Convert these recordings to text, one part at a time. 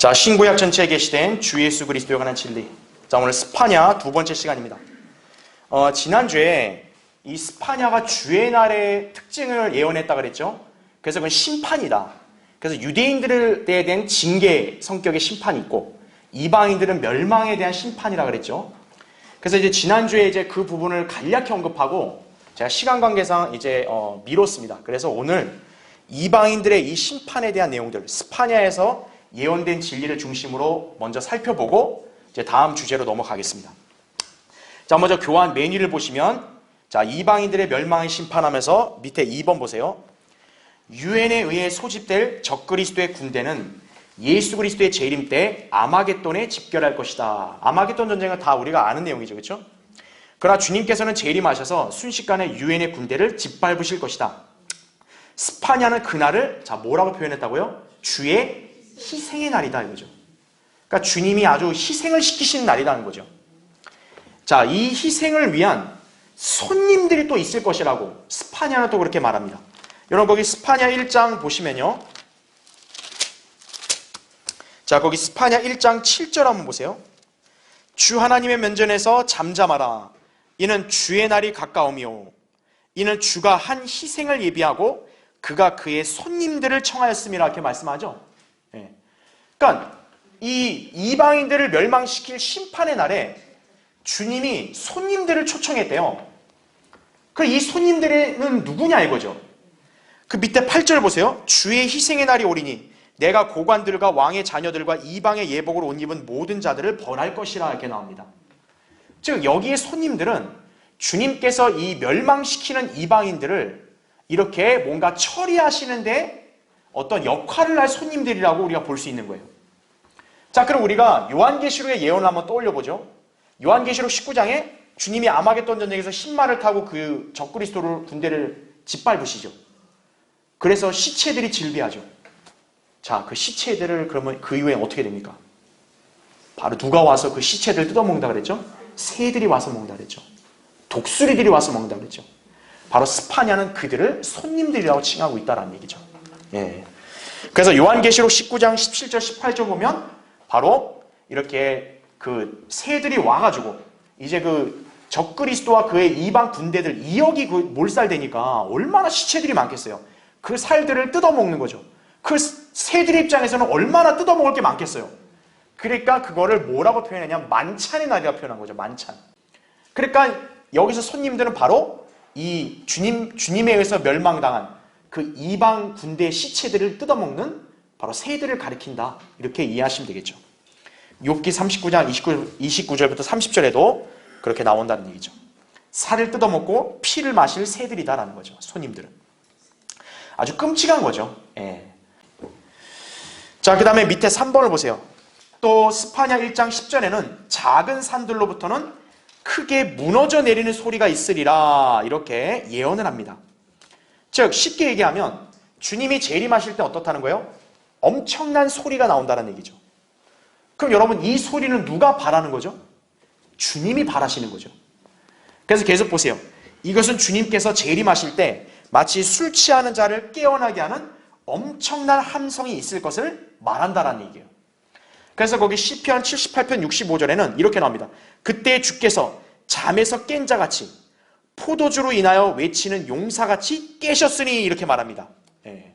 자, 신구약 전체에 계시된 주 예수 그리스도에 관한 진리. 자, 오늘 스파냐 두 번째 시간입니다. 지난주에 이 스파냐가 주의 날의 특징을 예언했다 그랬죠. 그래서 그건 심판이다. 그래서 유대인들에 대한 징계 성격의 심판이 있고 이방인들은 멸망에 대한 심판이라 그랬죠. 그래서 이제 지난주에 이제 그 부분을 간략히 언급하고 제가 시간 관계상 이제 미뤘습니다. 그래서 오늘 이방인들의 이 심판에 대한 내용들, 스파냐에서 예언된 진리를 중심으로 먼저 살펴보고 이제 다음 주제로 넘어가겠습니다. 자, 먼저 교환 메뉴를 보시면 자, 이방인들의 멸망을 심판하면서 밑에 2번 보세요. 유엔에 의해 소집될 적그리스도의 군대는 예수 그리스도의 재림 때 아마겟돈에 집결할 것이다. 아마겟돈 전쟁은 다 우리가 아는 내용이죠. 그렇죠? 그러나 주님께서는 재림하셔서 순식간에 유엔의 군대를 짓밟으실 것이다. 스파냐는 그날을 자, 뭐라고 표현했다고요? 주의 희생의 날이다 이거죠. 그러니까 주님이 아주 희생을 시키시는 날이라는 거죠. 자, 이 희생을 위한 손님들이 또 있을 것이라고 스파냐는 또 그렇게 말합니다. 여러분 거기 스파냐 1장 보시면요. 자, 거기 스파냐 1장 7절 한번 보세요. 주 하나님의 면전에서 잠잠하라. 이는 주의 날이 가까우며 이는 주가 한 희생을 예비하고 그가 그의 손님들을 청하였음이라 이렇게 말씀하죠. 예. 그러니까 이 이방인들을 멸망시킬 심판의 날에 주님이 손님들을 초청했대요. 그럼 이 손님들은 누구냐 이거죠. 그 밑에 8절 보세요. 주의 희생의 날이 오리니 내가 고관들과 왕의 자녀들과 이방의 예복을 옷 입은 모든 자들을 벌할 것이라 이렇게 나옵니다. 즉 여기에 손님들은 주님께서 이 멸망시키는 이방인들을 이렇게 뭔가 처리하시는데 어떤 역할을 할 손님들이라고 우리가 볼 수 있는 거예요. 자, 그럼 우리가 요한계시록의 예언을 한번 떠올려보죠. 요한계시록 19장에 주님이 아마겟돈 전쟁에서 신말을 타고 그 적그리스도를 군대를 짓밟으시죠. 그래서 시체들이 질비하죠. 자, 그 시체들을 그러면 그 이후에 어떻게 됩니까? 바로 누가 와서 그 시체들을 뜯어먹는다 그랬죠? 새들이 와서 먹는다 그랬죠. 독수리들이 와서 먹는다 그랬죠. 바로 스파냐는 그들을 손님들이라고 칭하고 있다는 얘기죠. 예. 그래서 요한계시록 19장 17절 18절 보면 바로 이렇게 그 새들이 와가지고 이제 그 적그리스도와 그의 이방 군대들 2억이 그 몰살되니까 얼마나 시체들이 많겠어요. 그 살들을 뜯어먹는 거죠. 그 새들 입장에서는 얼마나 뜯어먹을 게 많겠어요. 그러니까 그거를 뭐라고 표현했냐면 만찬의 날이라고 표현한 거죠. 만찬. 그러니까 여기서 손님들은 바로 이 주님에 의해서 멸망당한 그 이방 군대의 시체들을 뜯어먹는 바로 새들을 가리킨다. 이렇게 이해하시면 되겠죠. 욥기 39장 29절부터 30절에도 그렇게 나온다는 얘기죠. 살을 뜯어먹고 피를 마실 새들이다라는 거죠. 손님들은. 아주 끔찍한 거죠. 예. 자, 그 다음에 밑에 3번을 보세요. 또 스파냐 1장 10절에는 작은 산들로부터는 크게 무너져 내리는 소리가 있으리라 이렇게 예언을 합니다. 즉 쉽게 얘기하면 주님이 재림하실 때 어떻다는 거예요? 엄청난 소리가 나온다는 얘기죠. 그럼 여러분 이 소리는 누가 바라는 거죠? 주님이 바라시는 거죠. 그래서 계속 보세요. 이것은 주님께서 재림하실 때 마치 술 취하는 자를 깨어나게 하는 엄청난 함성이 있을 것을 말한다라는 얘기예요. 그래서 거기 시편 78편 65절에는 이렇게 나옵니다. 그때 주께서 잠에서 깬 자같이 포도주로 인하여 외치는 용사같이 깨셨으니 이렇게 말합니다. 예.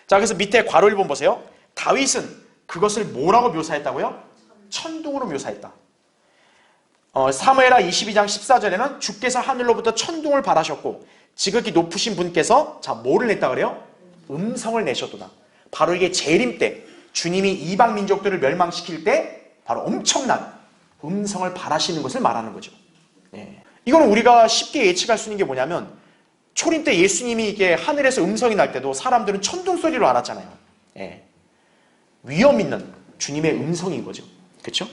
자, 그래서 밑에 괄호 1번 보세요. 다윗은 그것을 뭐라고 묘사했다고요? 천둥으로 묘사했다. 사무엘하 22장 14절에는 주께서 하늘로부터 천둥을 발하셨고 지극히 높으신 분께서 자 뭐를 냈다 그래요? 음성을 내셨도다. 바로 이게 재림 때 주님이 이방 민족들을 멸망시킬 때 바로 엄청난 음성을 발하시는 것을 말하는 거죠. 예. 이거는 우리가 쉽게 예측할 수 있는 게 뭐냐면 초림 때 예수님이 이게 하늘에서 음성이 날 때도 사람들은 천둥 소리로 알았잖아요. 예. 위험 있는 주님의 음성인 거죠. 그렇죠?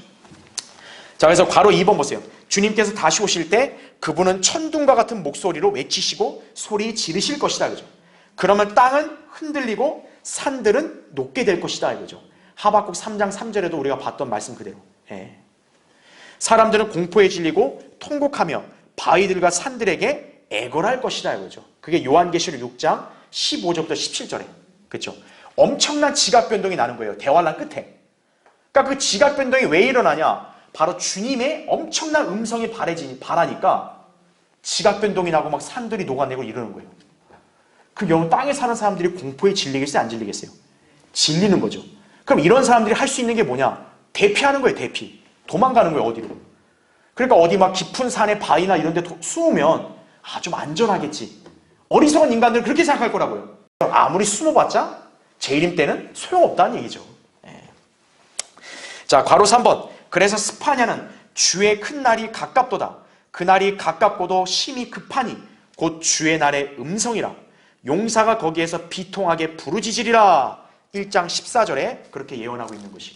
자, 그래서 괄호 2번 보세요. 주님께서 다시 오실 때 그분은 천둥과 같은 목소리로 외치시고 소리 지르실 것이다. 그죠? 그러면 땅은 흔들리고 산들은 녹게 될 것이다. 이거죠. 하박국 3장 3절에도 우리가 봤던 말씀 그대로. 예. 사람들은 공포에 질리고 통곡하며 바위들과 산들에게 애걸할 것이다. 이거죠. 그게 요한계시록 6장 15절부터 17절에. 그렇죠? 엄청난 지각 변동이 나는 거예요. 대환란 끝에. 그러니까 그 지각 변동이 왜 일어나냐? 바로 주님의 엄청난 음성이 바라니까 지각 변동이 나고 막 산들이 녹아내고 이러는 거예요. 그럼 여러분 땅에 사는 사람들이 공포에 질리겠어요? 안 질리겠어요? 질리는 거죠. 그럼 이런 사람들이 할 수 있는 게 뭐냐? 대피하는 거예요. 대피. 도망가는 거예요. 어디로. 그러니까 어디 막 깊은 산에 바위나 이런 데 숨으면 좀 안전하겠지. 어리석은 인간들은 그렇게 생각할 거라고요. 아무리 숨어봤자 재림 때는 소용없다는 얘기죠. 자, 괄호 3번. 그래서 스파냐는 주의 큰 날이 가깝도다. 그 날이 가깝고도 심히 급하니 곧 주의 날의 음성이라. 용사가 거기에서 비통하게 부르짖으리라. 1장 14절에 그렇게 예언하고 있는 것이.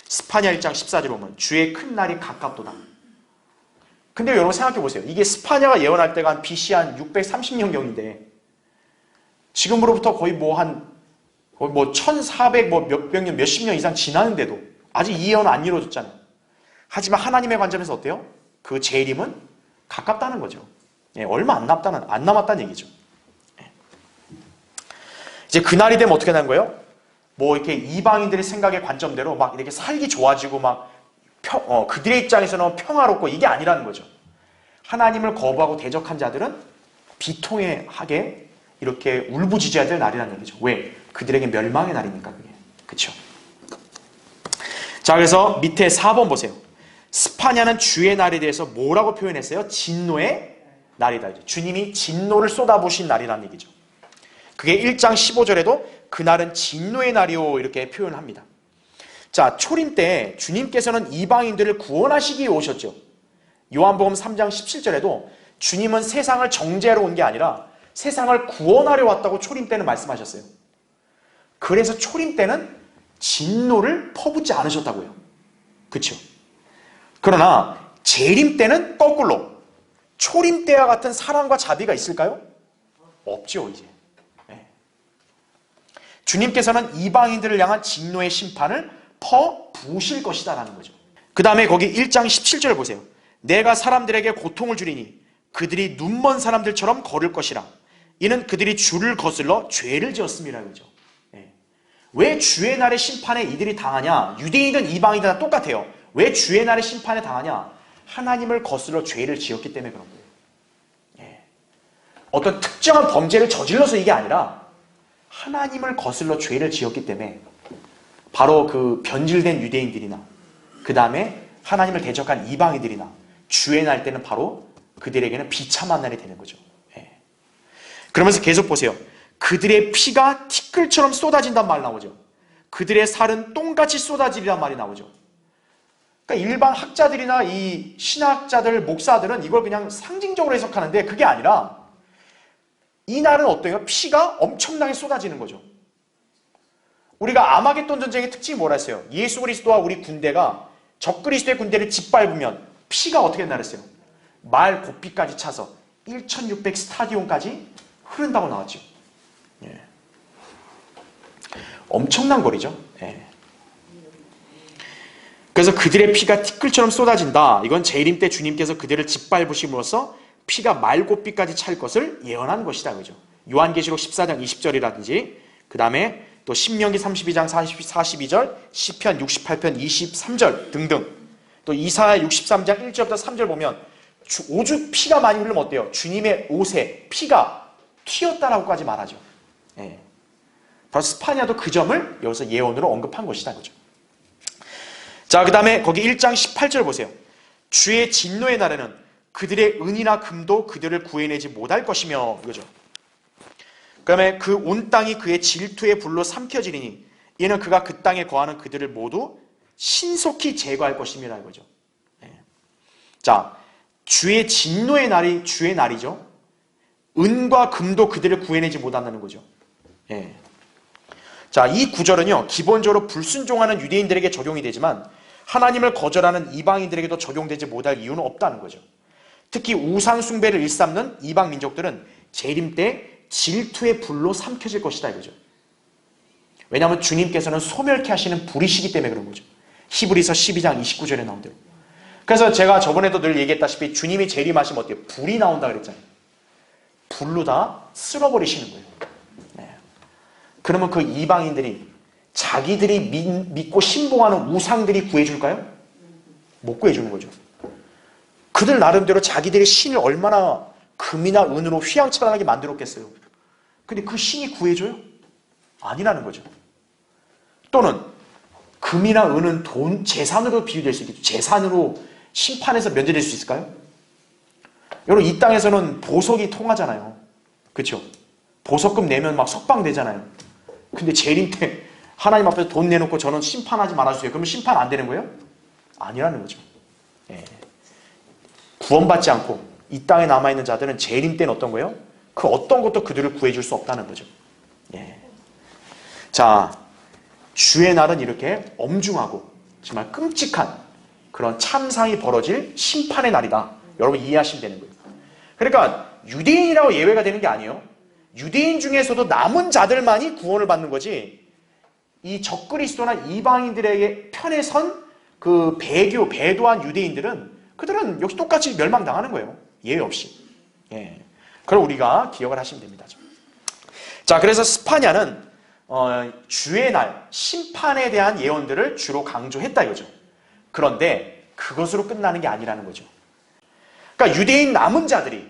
스파냐 1장 14절에 보면 주의 큰 날이 가깝도다. 근데 여러분 생각해 보세요. 이게 스파냐가 예언할 때가 한 BC 한 630년경인데 지금으로부터 거의 1400 몇백 년, 몇십 년 이상 지났는데도 아직 이 예언은 안 이루어졌잖아요. 하지만 하나님의 관점에서 어때요? 그 재림은 가깝다는 거죠. 얼마 안 남았다는 얘기죠. 이제 그날이 되면 어떻게 되는 거예요? 이렇게 이방인들의 생각의 관점대로 막 이렇게 살기 좋아지고 그들의 입장에서는 평화롭고 이게 아니라는 거죠. 하나님을 거부하고 대적한 자들은 비통하게 이렇게 울부짖어야 될 날이라는 얘기죠. 왜? 그들에게 멸망의 날이니까 그게. 그렇죠? 자, 그래서 밑에 4번 보세요. 스파냐는 주의 날에 대해서 뭐라고 표현했어요? 진노의 날이다. 주님이 진노를 쏟아부으신 날이라는 얘기죠. 그게 1장 15절에도 그날은 진노의 날이요 이렇게 표현합니다. 자, 초림 때 주님께서는 이방인들을 구원하시기 위해 오셨죠. 요한복음 3장 17절에도 주님은 세상을 정죄하러 온 게 아니라 세상을 구원하려 왔다고 초림 때는 말씀하셨어요. 그래서 초림 때는 진노를 퍼붓지 않으셨다고요. 그렇죠? 그러나 재림 때는 거꾸로 초림 때와 같은 사랑과 자비가 있을까요? 없죠, 이제. 주님께서는 이방인들을 향한 진노의 심판을 퍼부으실 것이다 라는 거죠. 그 다음에 거기 1장 17절을 보세요. 내가 사람들에게 고통을 주리니 그들이 눈먼 사람들처럼 걸을 것이라. 이는 그들이 주를 거슬러 죄를 지었음이라 그러죠. 왜 주의 날의 심판에 이들이 당하냐? 유대인이든 이방인이든 다 똑같아요. 왜 주의 날의 심판에 당하냐? 하나님을 거슬러 죄를 지었기 때문에 그런 거예요. 어떤 특정한 범죄를 저질러서 이게 아니라 하나님을 거슬러 죄를 지었기 때문에 바로 그 변질된 유대인들이나 그 다음에 하나님을 대적한 이방인들이나 주의 날 때는 바로 그들에게는 비참한 날이 되는 거죠. 그러면서 계속 보세요. 그들의 피가 티끌처럼 쏟아진단 말 나오죠. 그들의 살은 똥같이 쏟아지리란 말이 나오죠. 그러니까 일반 학자들이나 이 신학자들, 목사들은 이걸 그냥 상징적으로 해석하는데 그게 아니라 이 날은 어때요? 피가 엄청나게 쏟아지는 거죠. 우리가 아마겟돈 전쟁의 특징이 뭐라 했어요? 예수 그리스도와 우리 군대가 적그리스도의 군대를 짓밟으면 피가 어떻게 된다 그랬어요? 말 고삐까지 차서 1600 스타디온까지 흐른다고 나왔죠. 엄청난 거리죠. 그래서 그들의 피가 티끌처럼 쏟아진다. 이건 재림 때 주님께서 그들을 짓밟으심으로써 피가 말고삐까지 찰 것을 예언한 것이다. 그죠? 요한계시록 14장 20절이라든지 그 다음에 또 신명기 32장 42절, 시편 68편 23절 등등 또 이사야 63장 1절부터 3절 보면 오죽 피가 많이 흐르면 어때요? 주님의 옷에 피가 튀었다라고까지 말하죠. 바로 스파냐도 그 점을 여기서 예언으로 언급한 것이다. 그죠? 자, 그 다음에 거기 1장 18절 보세요. 주의 진노의 날에는 그들의 은이나 금도 그들을 구해내지 못할 것이며 이거죠. 그 다음에 그 온 땅이 그의 질투의 불로 삼켜지리니 이는 그가 그 땅에 거하는 그들을 모두 신속히 제거할 것임이라 이거죠. 자, 주의 진노의 날이 주의 날이죠. 은과 금도 그들을 구해내지 못한다는 거죠. 자, 이 구절은요 기본적으로 불순종하는 유대인들에게 적용이 되지만 하나님을 거절하는 이방인들에게도 적용되지 못할 이유는 없다는 거죠. 특히 우상 숭배를 일삼는 이방 민족들은 재림 때 질투의 불로 삼켜질 것이다 이거죠. 왜냐하면 주님께서는 소멸케 하시는 불이시기 때문에 그런 거죠. 히브리서 12장 29절에 나온 대로. 그래서 제가 저번에도 늘 얘기했다시피 주님이 재림하시면 어때요? 불이 나온다 그랬잖아요. 불로 다 쓸어버리시는 거예요. 그러면 그 이방인들이 자기들이 믿고 신봉하는 우상들이 구해줄까요? 못 구해주는 거죠. 그들 나름대로 자기들의 신을 얼마나 금이나 은으로 휘황찬란하게 만들었겠어요. 근데 그 신이 구해줘요? 아니라는 거죠. 또는 금이나 은은 돈, 재산으로 비유될 수 있겠죠. 재산으로 심판에서 면제될 수 있을까요? 여러분, 이 땅에서는 보석이 통하잖아요. 그렇죠? 보석금 내면 막 석방되잖아요. 근데 재림 때 하나님 앞에서 돈 내놓고 저는 심판하지 말아주세요. 그러면 심판 안 되는 거예요? 아니라는 거죠. 예. 구원받지 않고 이 땅에 남아있는 자들은 재림 때는 어떤 거예요? 그 어떤 것도 그들을 구해줄 수 없다는 거죠. 예. 자, 주의 날은 이렇게 엄중하고 정말 끔찍한 그런 참상이 벌어질 심판의 날이다. 여러분 이해하시면 되는 거예요. 그러니까 유대인이라고 예외가 되는 게 아니에요. 유대인 중에서도 남은 자들만이 구원을 받는 거지, 이 적그리스도나 이방인들에게 편에 선 그 배도한 유대인들은 그들은 역시 똑같이 멸망당하는 거예요. 예외 없이. 예. 그걸 우리가 기억을 하시면 됩니다. 자, 그래서 스파냐는 주의 날 심판에 대한 예언들을 주로 강조했다 이거죠. 그런데 그것으로 끝나는 게 아니라는 거죠. 그러니까 유대인 남은 자들이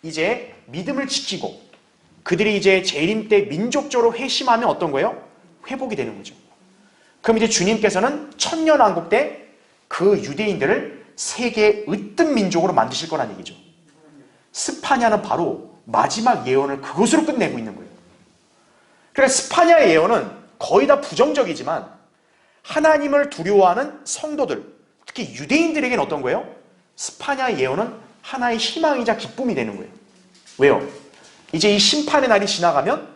이제 믿음을 지키고 그들이 이제 재림 때 민족적으로 회심하면 어떤 거예요? 회복이 되는 거죠. 그럼 이제 주님께서는 천년왕국 때 그 유대인들을 세계의 으뜸 민족으로 만드실 거란 얘기죠. 스파냐는 바로 마지막 예언을 그것으로 끝내고 있는 거예요. 그러니까 스파냐의 예언은 거의 다 부정적이지만 하나님을 두려워하는 성도들, 특히 유대인들에게는 어떤 거예요? 스파냐의 예언은 하나의 희망이자 기쁨이 되는 거예요. 왜요? 이제 이 심판의 날이 지나가면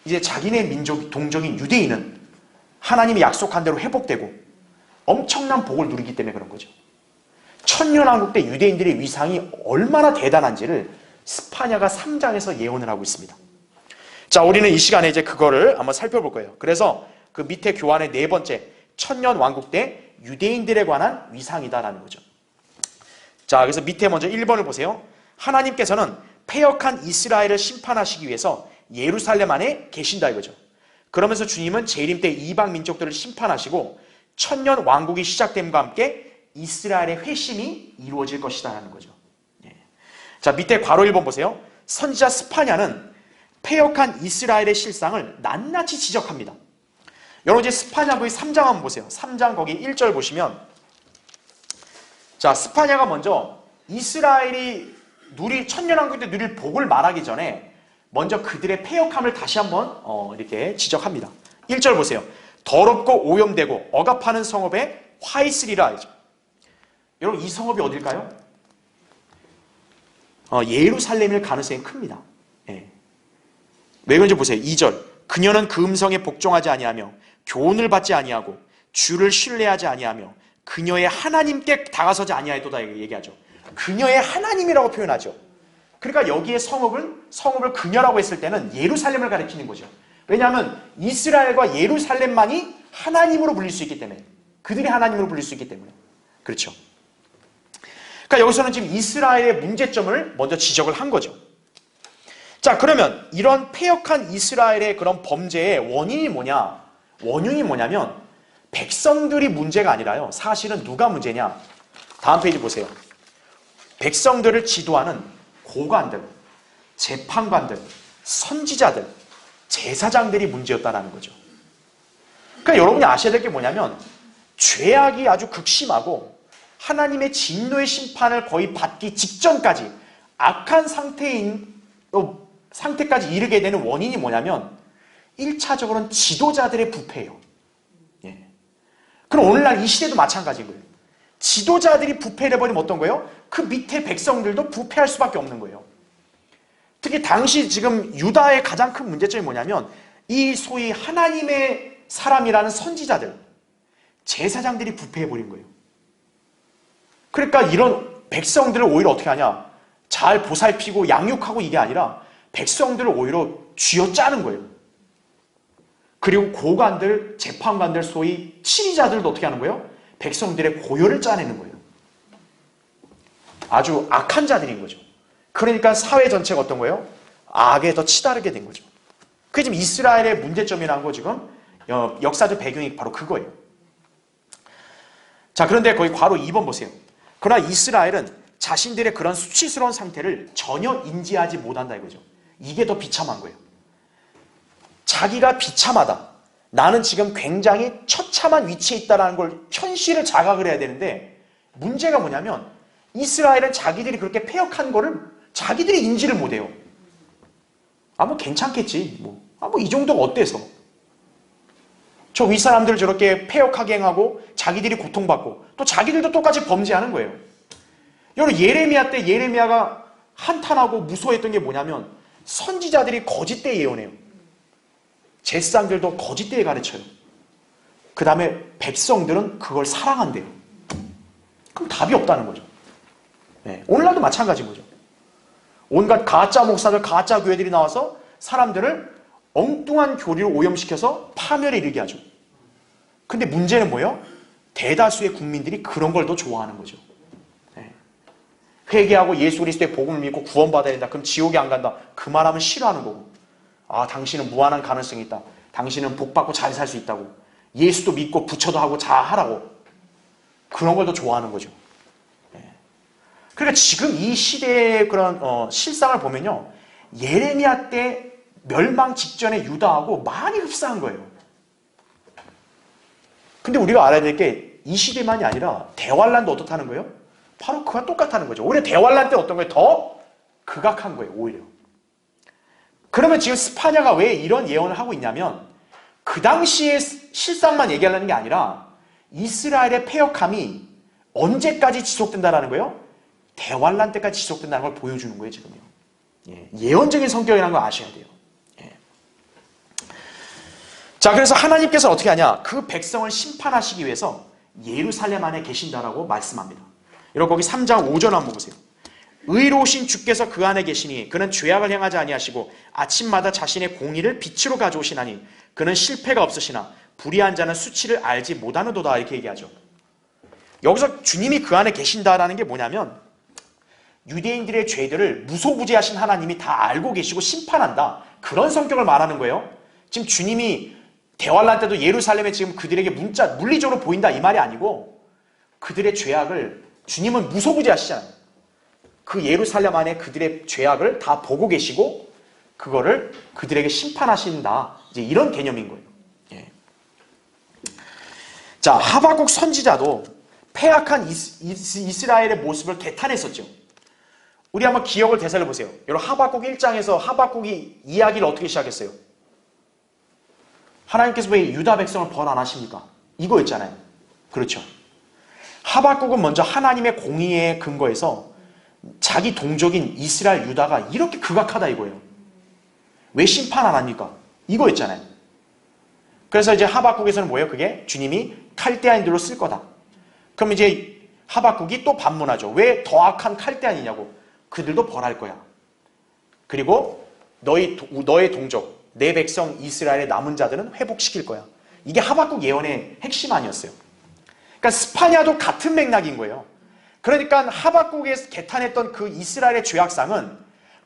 이제 자기네 민족 동족인 유대인은 하나님이 약속한 대로 회복되고 엄청난 복을 누리기 때문에 그런 거죠. 천년왕국 때 유대인들의 위상이 얼마나 대단한지를 스파냐가 3장에서 예언을 하고 있습니다. 자, 우리는 이 시간에 이제 그거를 한번 살펴볼 거예요. 그래서 그 밑에 교환의 네 번째, 천년왕국 때 유대인들에 관한 위상이다라는 거죠. 자, 그래서 밑에 먼저 1번을 보세요. 하나님께서는 패역한 이스라엘을 심판하시기 위해서 예루살렘 안에 계신다 이거죠. 그러면서 주님은 재림 때 이방 민족들을 심판하시고 천년 왕국이 시작됨과 함께 이스라엘의 회심이 이루어질 것이다 라는 거죠. 예. 자, 밑에 괄호 1번 보세요. 선지자 스파냐는 패역한 이스라엘의 실상을 낱낱이 지적합니다. 여러분 이제 스파냐서의 3장 한번 보세요. 3장 거기 1절 보시면, 자, 스파냐가 먼저 이스라엘이 천년왕국 때 누릴 복을 말하기 전에 먼저 그들의 패역함을 다시 한번 이렇게 지적합니다. 1절 보세요. 더럽고 오염되고 억압하는 성읍에 화 있으리라. 여러분 이 성읍이 어딜까요? 예루살렘일 가능성이 큽니다. 예. 왜 그런지 보세요. 2절. 그녀는 그 음성에 복종하지 아니하며 교훈을 받지 아니하고 주를 신뢰하지 아니하며 그녀의 하나님께 다가서지 아니하였도다 얘기하죠. 그녀의 하나님이라고 표현하죠. 그러니까 여기에 성읍을 그녀라고 했을 때는 예루살렘을 가리키는 거죠. 왜냐하면 이스라엘과 예루살렘만이 하나님으로 불릴 수 있기 때문에, 그들이 하나님으로 불릴 수 있기 때문에. 그렇죠. 그러니까 여기서는 지금 이스라엘의 문제점을 먼저 지적을 한 거죠. 자, 그러면 이런 패역한 이스라엘의 그런 범죄의 원인이 뭐냐? 원흉이 뭐냐면 백성들이 문제가 아니라요. 사실은 누가 문제냐? 다음 페이지 보세요. 백성들을 지도하는 고관들, 재판관들, 선지자들, 제사장들이 문제였다라는 거죠. 그러니까 여러분이 아셔야 될 게 뭐냐면 죄악이 아주 극심하고 하나님의 진노의 심판을 거의 받기 직전까지 악한 상태까지 이르게 되는 원인이 뭐냐면 1차적으로는 지도자들의 부패예요. 예. 그럼 오늘날 이 시대도 마찬가지인 거예요. 지도자들이 부패를 해버리면 어떤 거예요? 그 밑에 백성들도 부패할 수밖에 없는 거예요. 특히 당시 지금 유다의 가장 큰 문제점이 뭐냐면 이 소위 하나님의 사람이라는 선지자들, 제사장들이 부패해버린 거예요. 그러니까 이런 백성들을 오히려 어떻게 하냐? 잘 보살피고 양육하고 이게 아니라 백성들을 오히려 쥐어짜는 거예요. 그리고 고관들, 재판관들, 소위 치리자들도 어떻게 하는 거예요? 백성들의 고열을 짜내는 거예요. 아주 악한 자들인 거죠. 그러니까 사회 전체가 어떤 거예요? 악에 더 치달게 된 거죠. 그게 지금 이스라엘의 문제점이라는 거 지금 역사적 배경이 바로 그거예요. 자, 그런데 거기 괄호 2번 보세요. 그러나 이스라엘은 자신들의 그런 수치스러운 상태를 전혀 인지하지 못한다 이거죠. 이게 더 비참한 거예요. 자기가 비참하다. 나는 지금 굉장히 처참한 위치에 있다는 걸 현실을 자각을 해야 되는데 문제가 뭐냐면 이스라엘은 자기들이 그렇게 패역한 거를 자기들이 인지를 못해요. 뭐 괜찮겠지. 뭐 이 정도가 어때서. 저 윗사람들 저렇게 패역하게 행하고 자기들이 고통받고 또 자기들도 똑같이 범죄하는 거예요. 여러분 예레미야 때 예레미야가 한탄하고 무서워했던 게 뭐냐면 선지자들이 거짓되이 예언해요. 제사장들도 거짓되이 가르쳐요. 그 다음에 백성들은 그걸 사랑한대요. 그럼 답이 없다는 거죠. 네, 오늘날도 마찬가지인 거죠. 온갖 가짜 목사들, 가짜 교회들이 나와서 사람들을 엉뚱한 교리로 오염시켜서 파멸에 이르게 하죠. 근데 문제는 뭐예요? 대다수의 국민들이 그런 걸 더 좋아하는 거죠. 네. 회개하고 예수 그리스도의 복음을 믿고 구원받아야 된다. 그럼 지옥에 안 간다. 그 말하면 싫어하는 거고. 당신은 무한한 가능성이 있다. 당신은 복받고 잘 살 수 있다고. 예수도 믿고 부처도 하고 잘 하라고. 그런 걸 더 좋아하는 거죠. 네. 그러니까 지금 이 시대의 그런 실상을 보면요. 예레미야 때 멸망 직전에 유다하고 많이 흡사한 거예요. 근데 우리가 알아야 될 게 이 시대만이 아니라 대환란도 어떻다는 거예요? 바로 그와 똑같다는 거죠. 오히려 대환란 때 어떤 거예요? 더 극악한 거예요. 오히려. 그러면 지금 스파냐가 왜 이런 예언을 하고 있냐면 그 당시의 실상만 얘기하려는 게 아니라 이스라엘의 패역함이 언제까지 지속된다는 거예요? 대환란 때까지 지속된다는 걸 보여주는 거예요. 지금요. 예언적인 성격이라는 걸 아셔야 돼요. 자, 그래서 하나님께서 어떻게 하냐? 그 백성을 심판하시기 위해서 예루살렘 안에 계신다라고 말씀합니다. 여러분 거기 3장 5절 한번 보세요. 의로우신 주께서 그 안에 계시니 그는 죄악을 행하지 아니하시고 아침마다 자신의 공의를 빛으로 가져오시나니 그는 실패가 없으시나 불의한 자는 수치를 알지 못하는도다 이렇게 얘기하죠. 여기서 주님이 그 안에 계신다라는 게 뭐냐면 유대인들의 죄들을 무소부지하신 하나님이 다 알고 계시고 심판한다. 그런 성격을 말하는 거예요. 지금 주님이 대환란 때도 예루살렘에 지금 그들에게 물리적으로 보인다 이 말이 아니고 그들의 죄악을 주님은 무소부지하시잖아요. 그 예루살렘 안에 그들의 죄악을 다 보고 계시고 그거를 그들에게 심판하신다. 이제 이런 개념인 거예요. 자, 하박국 선지자도 패악한 이스라엘의 모습을 개탄했었죠. 우리 한번 기억을 되살려 보세요. 여러분 하박국 1장에서 하박국이 이야기를 어떻게 시작했어요? 하나님께서 왜 유다 백성을 벌 안 하십니까? 이거였잖아요. 그렇죠. 하박국은 먼저 하나님의 공의에 근거해서 자기 동족인 이스라엘 유다가 이렇게 극악하다 이거예요. 왜 심판 안 합니까? 이거였잖아요. 그래서 이제 하박국에서는 뭐예요? 그게 주님이 칼데아인들로 쓸 거다. 그럼 이제 하박국이 또 반문하죠. 왜 더 악한 칼데아인이냐고. 그들도 벌할 거야. 그리고 너의 동족, 내 백성 이스라엘의 남은 자들은 회복시킬 거야. 이게 하박국 예언의 핵심 아니었어요. 그러니까 스파냐도 같은 맥락인 거예요. 그러니까 하박국에서 개탄했던 그 이스라엘의 죄악상은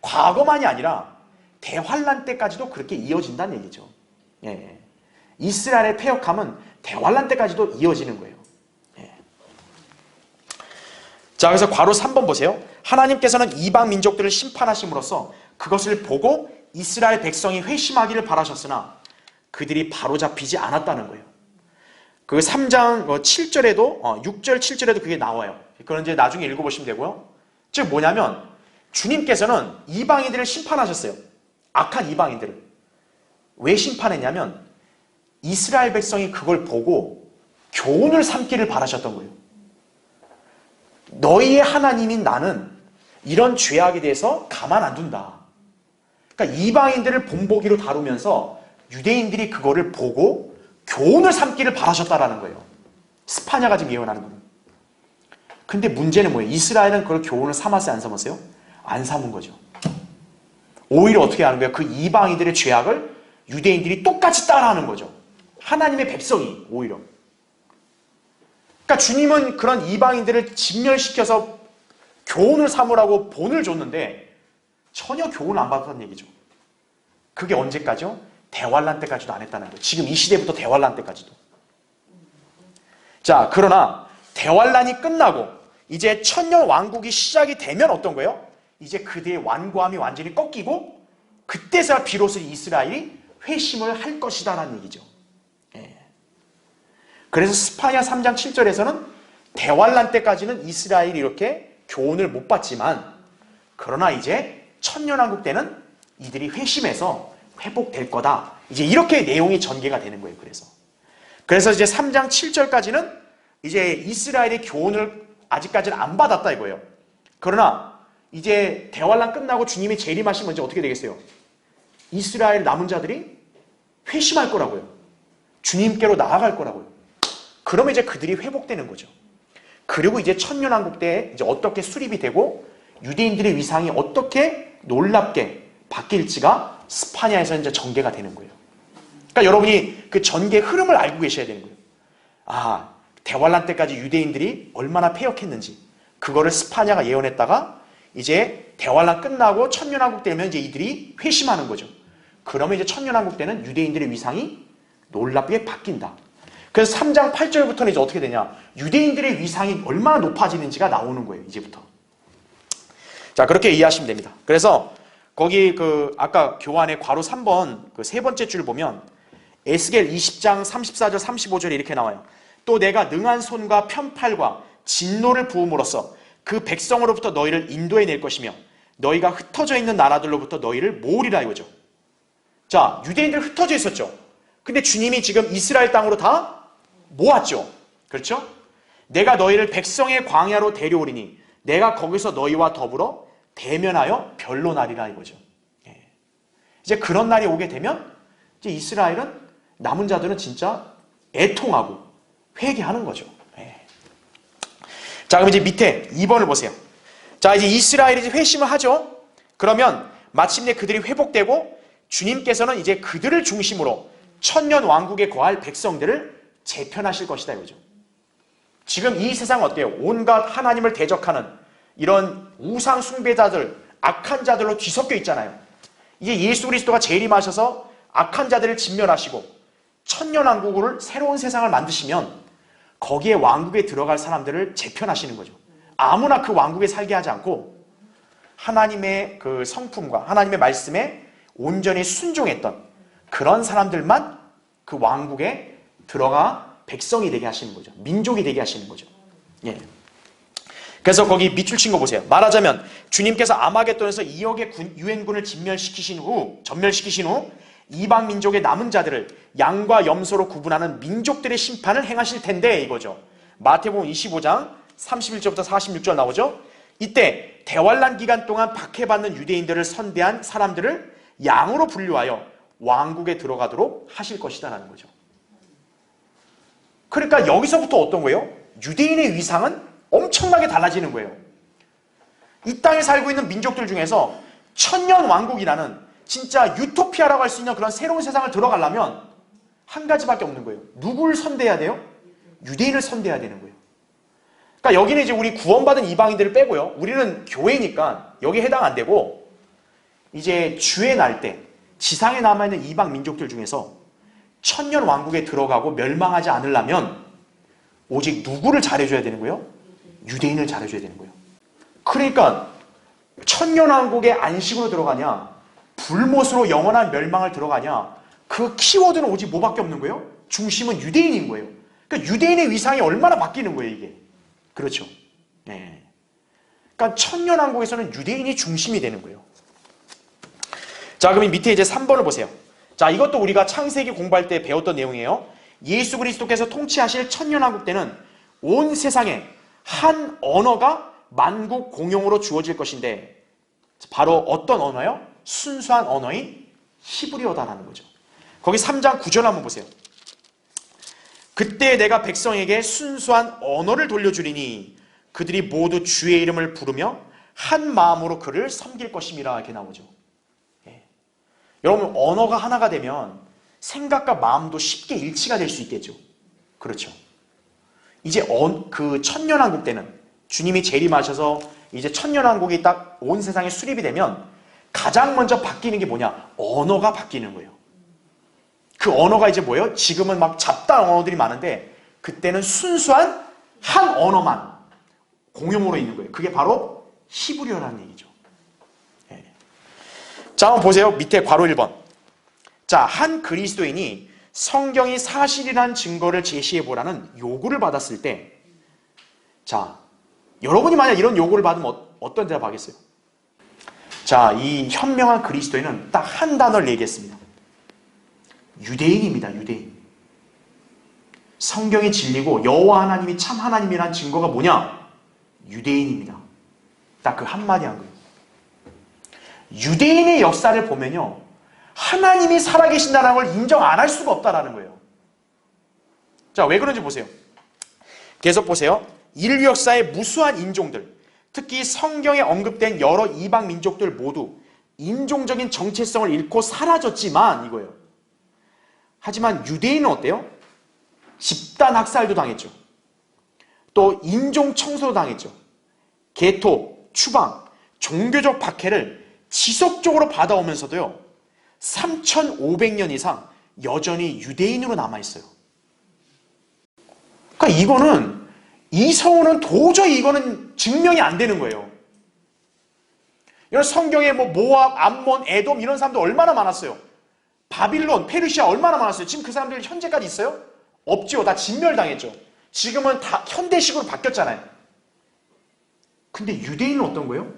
과거만이 아니라 대환란 때까지도 그렇게 이어진다는 얘기죠. 예. 이스라엘의 패역함은 대환란 때까지도 이어지는 거예요. 예. 자, 그래서 괄호 3번 보세요. 하나님께서는 이방 민족들을 심판하심으로써 그것을 보고 이스라엘 백성이 회심하기를 바라셨으나 그들이 바로잡히지 않았다는 거예요. 그 3장 7절에도 6절 7절에도 그게 나와요. 그건 이제 나중에 읽어보시면 되고요. 즉 뭐냐면 주님께서는 이방인들을 심판하셨어요. 악한 이방인들을. 왜 심판했냐면 이스라엘 백성이 그걸 보고 교훈을 삼기를 바라셨던 거예요. 너희의 하나님인 나는 이런 죄악에 대해서 가만 안 둔다. 그러니까 이방인들을 본보기로 다루면서 유대인들이 그거를 보고 교훈을 삼기를 바라셨다라는 거예요. 스파냐가 지금 예언하는 거예요. 근데 문제는 뭐예요? 이스라엘은 그걸 교훈을 삼았어요? 안 삼았어요? 안 삼은 거죠. 오히려 어떻게 하는 거예요? 그 이방인들의 죄악을 유대인들이 똑같이 따라하는 거죠. 하나님의 백성이 오히려. 그러니까 주님은 그런 이방인들을 진멸시켜서 교훈을 삼으라고 본을 줬는데 전혀 교훈을 안 받았다는 얘기죠. 그게 언제까지요? 대환란 때까지도 안 했다는 거예요. 지금 이 시대부터 대환란 때까지도. 자, 그러나 대환란이 끝나고 이제 천년 왕국이 시작이 되면 어떤 거예요? 이제 그들의 완고함이 완전히 꺾이고 그때서야 비로소 이스라엘이 회심을 할 것이다라는 얘기죠. 예. 그래서 스파냐 3장 7절에서는 대환란 때까지는 이스라엘이 이렇게 교훈을 못 받지만 그러나 이제 천년왕국 때는 이들이 회심해서 회복될 거다. 이제 이렇게 내용이 전개가 되는 거예요. 그래서 이제 3장 7절까지는 이제 이스라엘의 교훈을 아직까지는 안 받았다 이거예요. 그러나 이제 대환란 끝나고 주님이 재림하시면 이제 어떻게 되겠어요? 이스라엘 남은 자들이 회심할 거라고요. 주님께로 나아갈 거라고요. 그러면 이제 그들이 회복되는 거죠. 그리고 이제 천년왕국 때 이제 어떻게 수립이 되고 유대인들의 위상이 어떻게 놀랍게 바뀔지가 스파냐에서 이제 전개가 되는 거예요. 그러니까 여러분이 그 전개 흐름을 알고 계셔야 되는 거예요. 아, 대환란 때까지 유대인들이 얼마나 패역했는지 그거를 스파냐가 예언했다가 이제 대환란 끝나고 천년왕국 되면 이제 이들이 회심하는 거죠. 그러면 이제 천년왕국 때는 유대인들의 위상이 놀랍게 바뀐다. 그래서 3장 8절부터는 이제 어떻게 되냐? 유대인들의 위상이 얼마나 높아지는지가 나오는 거예요. 이제부터. 자, 그렇게 이해하시면 됩니다. 그래서 거기 아까 교환의 괄호 3번 그 세 번째 줄 보면 에스겔 20장 34절 35절에 이렇게 나와요. 또 내가 능한 손과 편팔과 진노를 부음으로써 그 백성으로부터 너희를 인도해 낼 것이며 너희가 흩어져 있는 나라들로부터 너희를 모으리라 이거죠. 자, 유대인들 흩어져 있었죠. 근데 주님이 지금 이스라엘 땅으로 다 모았죠. 그렇죠? 내가 너희를 백성의 광야로 데려오리니 내가 거기서 너희와 더불어 대면하여 변론하리라 이거죠. 예. 이제 그런 날이 오게 되면 이제 이스라엘은 남은 자들은 진짜 애통하고 회개하는 거죠. 예. 자, 그럼 이제 밑에 2번을 보세요. 자, 이제 이스라엘이 이제 회심을 하죠. 그러면 마침내 그들이 회복되고 주님께서는 이제 그들을 중심으로 천년 왕국에 거할 백성들을 재편하실 것이다 이거죠. 지금 이 세상 어때요? 온갖 하나님을 대적하는 이런 우상 숭배자들, 악한 자들로 뒤섞여 있잖아요. 이제 예수 그리스도가 재림하셔서 악한 자들을 진멸하시고 천년 왕국을 새로운 세상을 만드시면 거기에 왕국에 들어갈 사람들을 재편하시는 거죠. 아무나 그 왕국에 살게 하지 않고 하나님의 그 성품과 하나님의 말씀에 온전히 순종했던 그런 사람들만 그 왕국에 들어가 백성이 되게 하시는 거죠. 민족이 되게 하시는 거죠. 예. 그래서 거기 밑줄 친 거 보세요. 말하자면 주님께서 아마겟돈에서 2억의 유엔군을 전멸시키신 후 이방 민족의 남은 자들을 양과 염소로 구분하는 민족들의 심판을 행하실 텐데 이거죠. 마태복음 25장 31절부터 46절 나오죠. 이때 대환란 기간 동안 박해받는 유대인들을 선대한 사람들을 양으로 분류하여 왕국에 들어가도록 하실 것이다 라는 거죠. 그러니까 여기서부터 어떤 거예요? 유대인의 위상은 엄청나게 달라지는 거예요. 이 땅에 살고 있는 민족들 중에서 천년 왕국이라는 진짜 유토피아라고 할 수 있는 그런 새로운 세상을 들어가려면 한 가지밖에 없는 거예요. 누구를 선대해야 돼요? 유대인을 선대해야 되는 거예요. 그러니까 여기는 이제 우리 구원받은 이방인들을 빼고요. 우리는 교회니까 여기에 해당 안 되고 이제 주의 날 때 지상에 남아있는 이방 민족들 중에서 천년 왕국에 들어가고 멸망하지 않으려면 오직 누구를 잘해줘야 되는 거예요? 유대인을 잘해줘야 되는 거예요. 그러니까 천년 왕국의 안식으로 들어가냐 불못으로 영원한 멸망을 들어가냐 그 키워드는 오직 뭐밖에 없는 거예요? 중심은 유대인인 거예요. 그러니까 유대인의 위상이 얼마나 바뀌는 거예요 이게. 그렇죠. 네. 그러니까 천년 왕국에서는 유대인이 중심이 되는 거예요. 자, 그럼 밑에 이제 3번을 보세요. 자, 이것도 우리가 창세기 공부할 때 배웠던 내용이에요. 예수 그리스도께서 통치하실 천년왕국 때는 온 세상에 한 언어가 만국 공용으로 주어질 것인데 바로 어떤 언어요? 순수한 언어인 히브리어다라는 거죠. 거기 3장 9절 한번 보세요. 그때 내가 백성에게 순수한 언어를 돌려주리니 그들이 모두 주의 이름을 부르며 한 마음으로 그를 섬길 것임이라 이렇게 나오죠. 여러분 언어가 하나가 되면 생각과 마음도 쉽게 일치가 될 수 있겠죠. 그렇죠. 이제 그 천년왕국 때는 주님이 재림하셔서 이제 천년왕국이 딱 온 세상에 수립이 되면 가장 먼저 바뀌는 게 뭐냐? 언어가 바뀌는 거예요. 그 언어가 이제 뭐예요? 지금은 막 잡다한 언어들이 많은데 그때는 순수한 한 언어만 공용어로 있는 거예요. 그게 바로 히브리어라는 얘기죠. 예. 자, 한번 보세요. 밑에 괄호 1번. 자, 한 그리스도인이 성경이 사실이라는 증거를 제시해보라는 요구를 받았을 때, 자, 여러분이 만약 이런 요구를 받으면 어떤 대답하겠어요? 자, 이 현명한 그리스도인은 딱 한 단어를 얘기했습니다. 유대인입니다. 유대인. 성경이 진리고 여호와 하나님이 참 하나님이라는 증거가 뭐냐? 유대인입니다. 딱 그 한마디 한 거예요. 유대인의 역사를 보면요, 하나님이 살아계신다는 걸 인정 안 할 수가 없다라는 거예요. 자, 왜 그런지 보세요. 계속 보세요. 인류 역사의 무수한 인종들, 특히 성경에 언급된 여러 이방 민족들 모두 인종적인 정체성을 잃고 사라졌지만 이거예요. 하지만 유대인은 어때요? 집단 학살도 당했죠. 또 인종 청소도 당했죠. 개토, 추방, 종교적 박해를 지속적으로 받아오면서도요, 3,500년 이상 여전히 유대인으로 남아있어요. 그러니까 이거는, 이 서원은 도저히 이거는 증명이 안 되는 거예요. 이런 성경에 뭐 모압, 암몬, 에돔 이런 사람들 얼마나 많았어요. 바빌론, 페르시아 얼마나 많았어요. 지금 그 사람들 현재까지 있어요? 없죠. 다 진멸당했죠. 지금은 다 현대식으로 바뀌었잖아요. 근데 유대인은 어떤 거예요?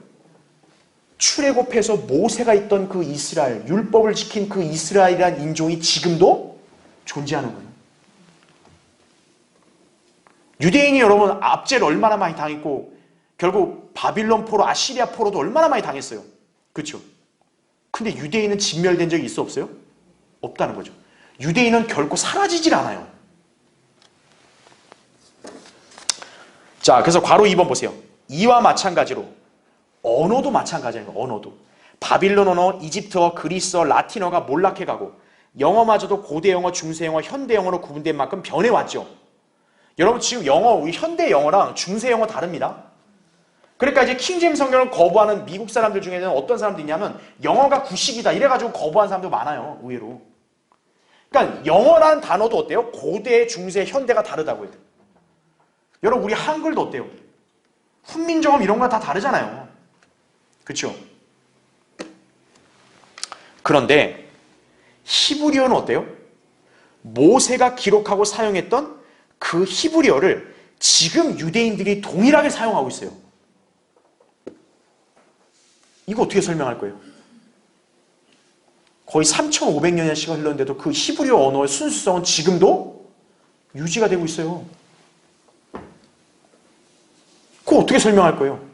출애굽해서 모세가 있던 그 이스라엘, 율법을 지킨 그 이스라엘이라는 인종이 지금도 존재하는 거예요. 유대인이 여러분 압제를 얼마나 많이 당했고 결국 바빌론 포로, 아시리아 포로도 얼마나 많이 당했어요. 그렇죠? 근데 유대인은 진멸된 적이 있어 없어요? 없다는 거죠. 유대인은 결코 사라지질 않아요. 자, 그래서 괄호 2번 보세요. 이와 마찬가지로 언어도 마찬가지예요. 언어도. 바빌론 언어, 이집트어, 그리스어, 라틴어가 몰락해가고 영어마저도 고대 영어, 중세 영어, 현대 영어로 구분된 만큼 변해왔죠. 여러분 지금 영어, 우리 현대 영어랑 중세 영어 다릅니다. 그러니까 이제 킹제임스 성경을 거부하는 미국 사람들 중에는 어떤 사람들이 있냐면 영어가 구식이다 이래가지고 거부하는 사람도 많아요. 의외로. 그러니까 영어라는 단어도 어때요? 고대, 중세, 현대가 다르다고요. 여러분 우리 한글도 어때요? 훈민정음 이런 거 다 다르잖아요. 그렇죠? 그런데 히브리어는 어때요? 모세가 기록하고 사용했던 그 히브리어를 지금 유대인들이 동일하게 사용하고 있어요. 이거 어떻게 설명할 거예요? 거의 3,500년의 시간이 흘렀는데도 그 히브리어 언어의 순수성은 지금도 유지가 되고 있어요. 그거 어떻게 설명할 거예요?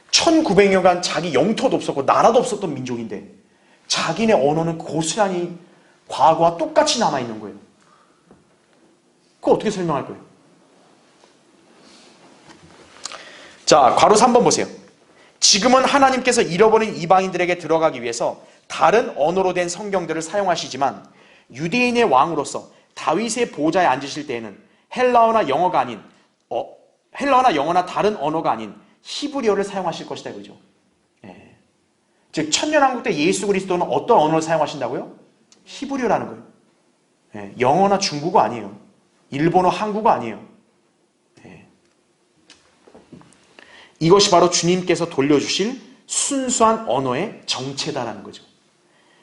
1900년간 자기 영토도 없었고 나라도 없었던 민족인데 자기네 언어는 고스란히 과거와 똑같이 남아있는 거예요. 그거 어떻게 설명할 거예요? 자, 괄호 3번 보세요. 지금은 하나님께서 잃어버린 이방인들에게 들어가기 위해서 다른 언어로 된 성경들을 사용하시지만 유대인의 왕으로서 다윗의 보좌에 앉으실 때에는 헬라어나 영어가 아닌 헬라어나 영어나 다른 언어가 아닌 히브리어를 사용하실 것이다 이거죠. 예. 즉 천년왕국 때 예수 그리스도는 어떤 언어를 사용하신다고요? 히브리어라는 거예요. 예. 영어나 중국어 아니에요. 일본어, 한국어 아니에요. 예. 이것이 바로 주님께서 돌려주실 순수한 언어의 정체다라는 거죠.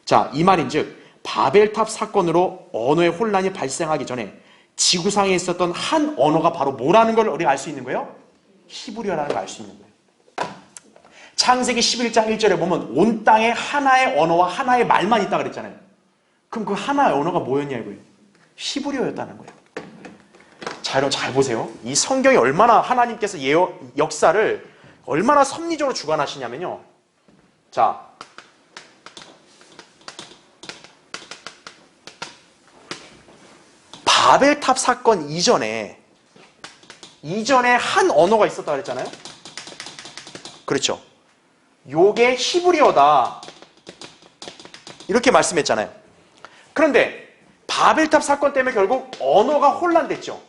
자, 이 말인즉 바벨탑 사건으로 언어의 혼란이 발생하기 전에 지구상에 있었던 한 언어가 바로 뭐라는 걸 우리가 알 수 있는 거예요? 히브리어라는 걸 알 수 있는 거예요. 창세기 11장 1절에 보면 온 땅에 하나의 언어와 하나의 말만 있다 그랬잖아요. 그럼 그 하나의 언어가 뭐였냐 이거예요? 히브리어였다는 거예요. 자, 여러분 잘 보세요. 이 성경이 얼마나 하나님께서 역사를 얼마나 섭리적으로 주관하시냐면요. 자, 바벨탑 사건 이전에 한 언어가 있었다 그랬잖아요. 그렇죠. 요게 히브리어다 이렇게 말씀했잖아요. 그런데 바벨탑 사건 때문에 결국 언어가 혼란됐죠.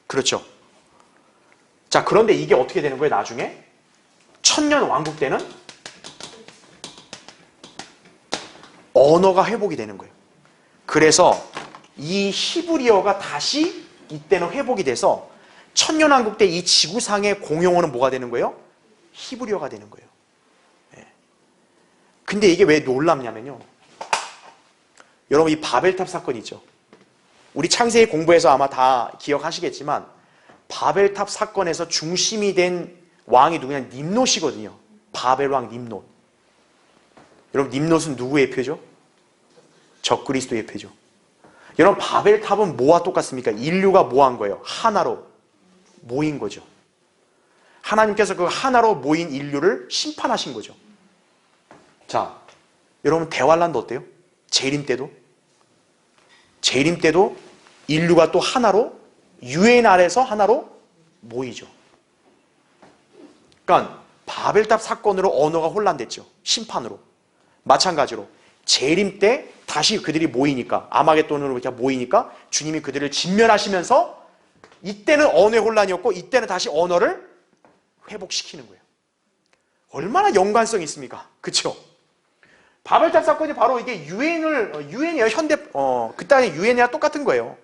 그렇죠. 자, 그런데 이게 어떻게 되는 거예요? 나중에 천년 왕국 때는 언어가 회복이 되는 거예요. 그래서 이 히브리어가 다시 이때는 회복이 돼서 천년왕국 때 이 지구상의 공용어는 뭐가 되는 거예요? 히브리어가 되는 거예요. 근데 이게 왜 놀랍냐면요, 여러분 이 바벨탑 사건 있죠. 우리 창세기 공부에서 아마 다 기억하시겠지만 바벨탑 사건에서 중심이 된 왕이 누구냐? 님롯이거든요. 바벨 왕 님롯. 여러분 님롯은 누구의 표죠? 적그리스도의 표죠. 여러분 바벨탑은 뭐와 똑같습니까? 인류가 뭐 한 거예요? 하나로 모인 거죠. 하나님께서 그 하나로 모인 인류를 심판하신 거죠. 자, 여러분 대환란도 어때요? 재림 때도? 재림 때도 인류가 또 하나로, 유엔 아래서 하나로 모이죠. 그러니까 바벨탑 사건으로 언어가 혼란됐죠. 심판으로. 마찬가지로 재림 때 다시 그들이 모이니까, 아마겟돈으로 이렇게 모이니까 주님이 그들을 진멸하시면서 이때는 언어의 혼란이었고 이때는 다시 언어를 회복시키는 거예요. 얼마나 연관성이 있습니까? 그렇죠? 바벨탑 사건이 바로 이게 유엔이에요. 현대 그때 유엔이랑 똑같은 거예요.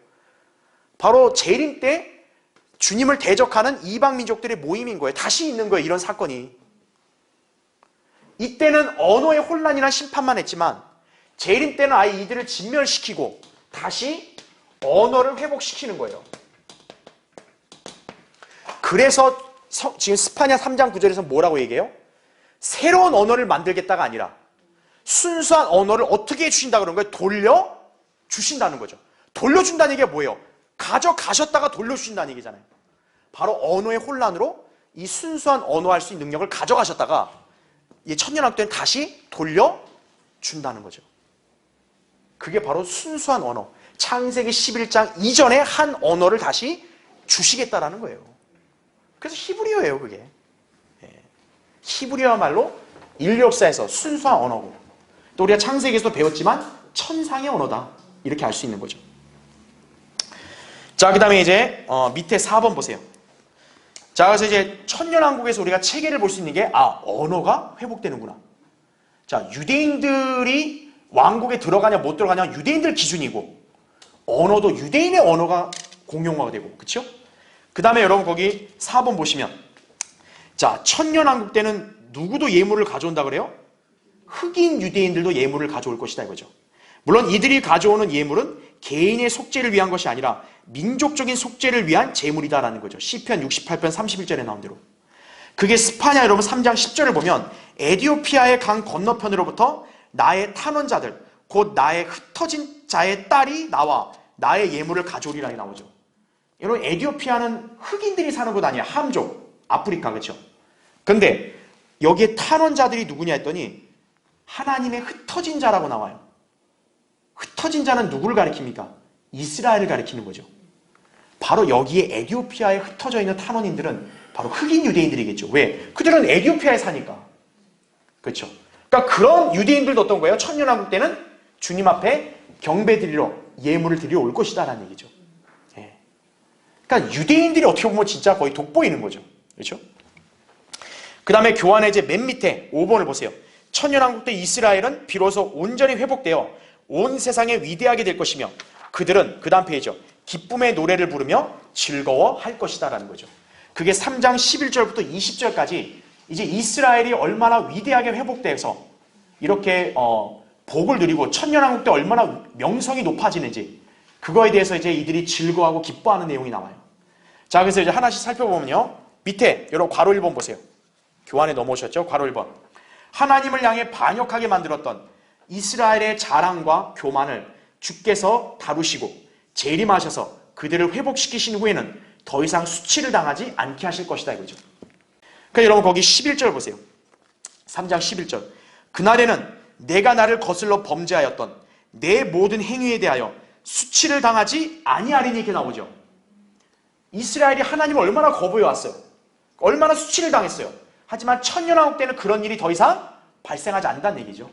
바로 재림 때 주님을 대적하는 이방 민족들의 모임인 거예요. 다시 있는 거예요. 이런 사건이. 이때는 언어의 혼란이나 심판만 했지만 재림 때는 아예 이들을 진멸시키고 다시 언어를 회복시키는 거예요. 그래서 지금 스파냐 3장 9절에서 뭐라고 얘기해요? 새로운 언어를 만들겠다가 아니라 순수한 언어를 어떻게 해주신다 그런 거예요? 돌려주신다는 거죠. 돌려준다는 얘기가 뭐예요? 가져가셨다가 돌려주신다는 얘기잖아요. 바로 언어의 혼란으로 이 순수한 언어할 수 있는 능력을 가져가셨다가 이 천년왕국 때는 다시 돌려준다는 거죠. 그게 바로 순수한 언어. 창세기 11장 이전에 한 언어를 다시 주시겠다라는 거예요. 그래서 히브리어예요, 그게. 히브리어야말로 인류 역사에서 순수한 언어고, 또 우리가 창세기에서도 배웠지만 천상의 언어다, 이렇게 알 수 있는 거죠. 자, 그 다음에 이제 밑에 4번 보세요. 자, 그래서 이제 천년왕국에서 우리가 체계를 볼 수 있는 게, 언어가 회복되는구나. 자, 유대인들이 왕국에 들어가냐 못 들어가냐 유대인들 기준이고, 언어도 유대인의 언어가 공용어가 되고, 그렇죠? 그 다음에 여러분 거기 4번 보시면, 자, 천년왕국 때는 누구도 예물을 가져온다 그래요? 흑인 유대인들도 예물을 가져올 것이다 이거죠. 물론 이들이 가져오는 예물은 개인의 속죄를 위한 것이 아니라 민족적인 속죄를 위한 제물이다라는 거죠. 시편 68편 31절에 나온 대로. 그게 스파냐 여러분 3장 10절을 보면 에디오피아의 강 건너편으로부터 나의 탄원자들 곧 나의 흩어진 자의 딸이 나와 나의 예물을 가져오리라 나오죠. 여러분 에디오피아는 흑인들이 사는 곳 아니야. 함족, 아프리카, 그렇죠? 근데 여기에 탄원자들이 누구냐 했더니 하나님의 흩어진 자라고 나와요. 흩어진 자는 누구를 가리킵니까? 이스라엘을 가리키는 거죠. 바로 여기에 에디오피아에 흩어져 있는 탄원인들은 바로 흑인 유대인들이겠죠. 왜? 그들은 에디오피아에 사니까. 그렇죠? 그러니까 그런 유대인들도 어떤 거예요? 천년왕국 때는 주님 앞에 경배 드리러 예물을 드리러 올 것이다 라는 얘기죠. 예. 그러니까 유대인들이 어떻게 보면 진짜 거의 돋보이는 거죠. 그렇죠? 그 다음에 교환의 이제 맨 밑에 5번을 보세요. 천년왕국 때 이스라엘은 비로소 온전히 회복되어 온 세상에 위대하게 될 것이며 그들은 그 다음 페이지죠. 기쁨의 노래를 부르며 즐거워할 것이다 라는 거죠. 그게 3장 11절부터 20절까지 이제 이스라엘이 얼마나 위대하게 회복돼서 이렇게 복을 누리고 천년왕국 때 얼마나 명성이 높아지는지 그거에 대해서 이제 이들이 즐거워하고 기뻐하는 내용이 나와요. 자, 그래서 이제 하나씩 살펴보면요. 밑에 여러분 괄호 1번 보세요. 교환에 넘어오셨죠? 괄호 1번. 하나님을 향해 반역하게 만들었던 이스라엘의 자랑과 교만을 주께서 다루시고 재림하셔서 그들을 회복시키신 후에는 더 이상 수치를 당하지 않게 하실 것이다 이거죠. 그러니까 여러분 거기 11절 보세요. 3장 11절. 그날에는 내가 나를 거슬러 범죄하였던 내 모든 행위에 대하여 수치를 당하지 아니하리니 이렇게 나오죠. 이스라엘이 하나님을 얼마나 거부해왔어요. 얼마나 수치를 당했어요. 하지만 천년왕국 때는 그런 일이 더 이상 발생하지 않는다는 얘기죠.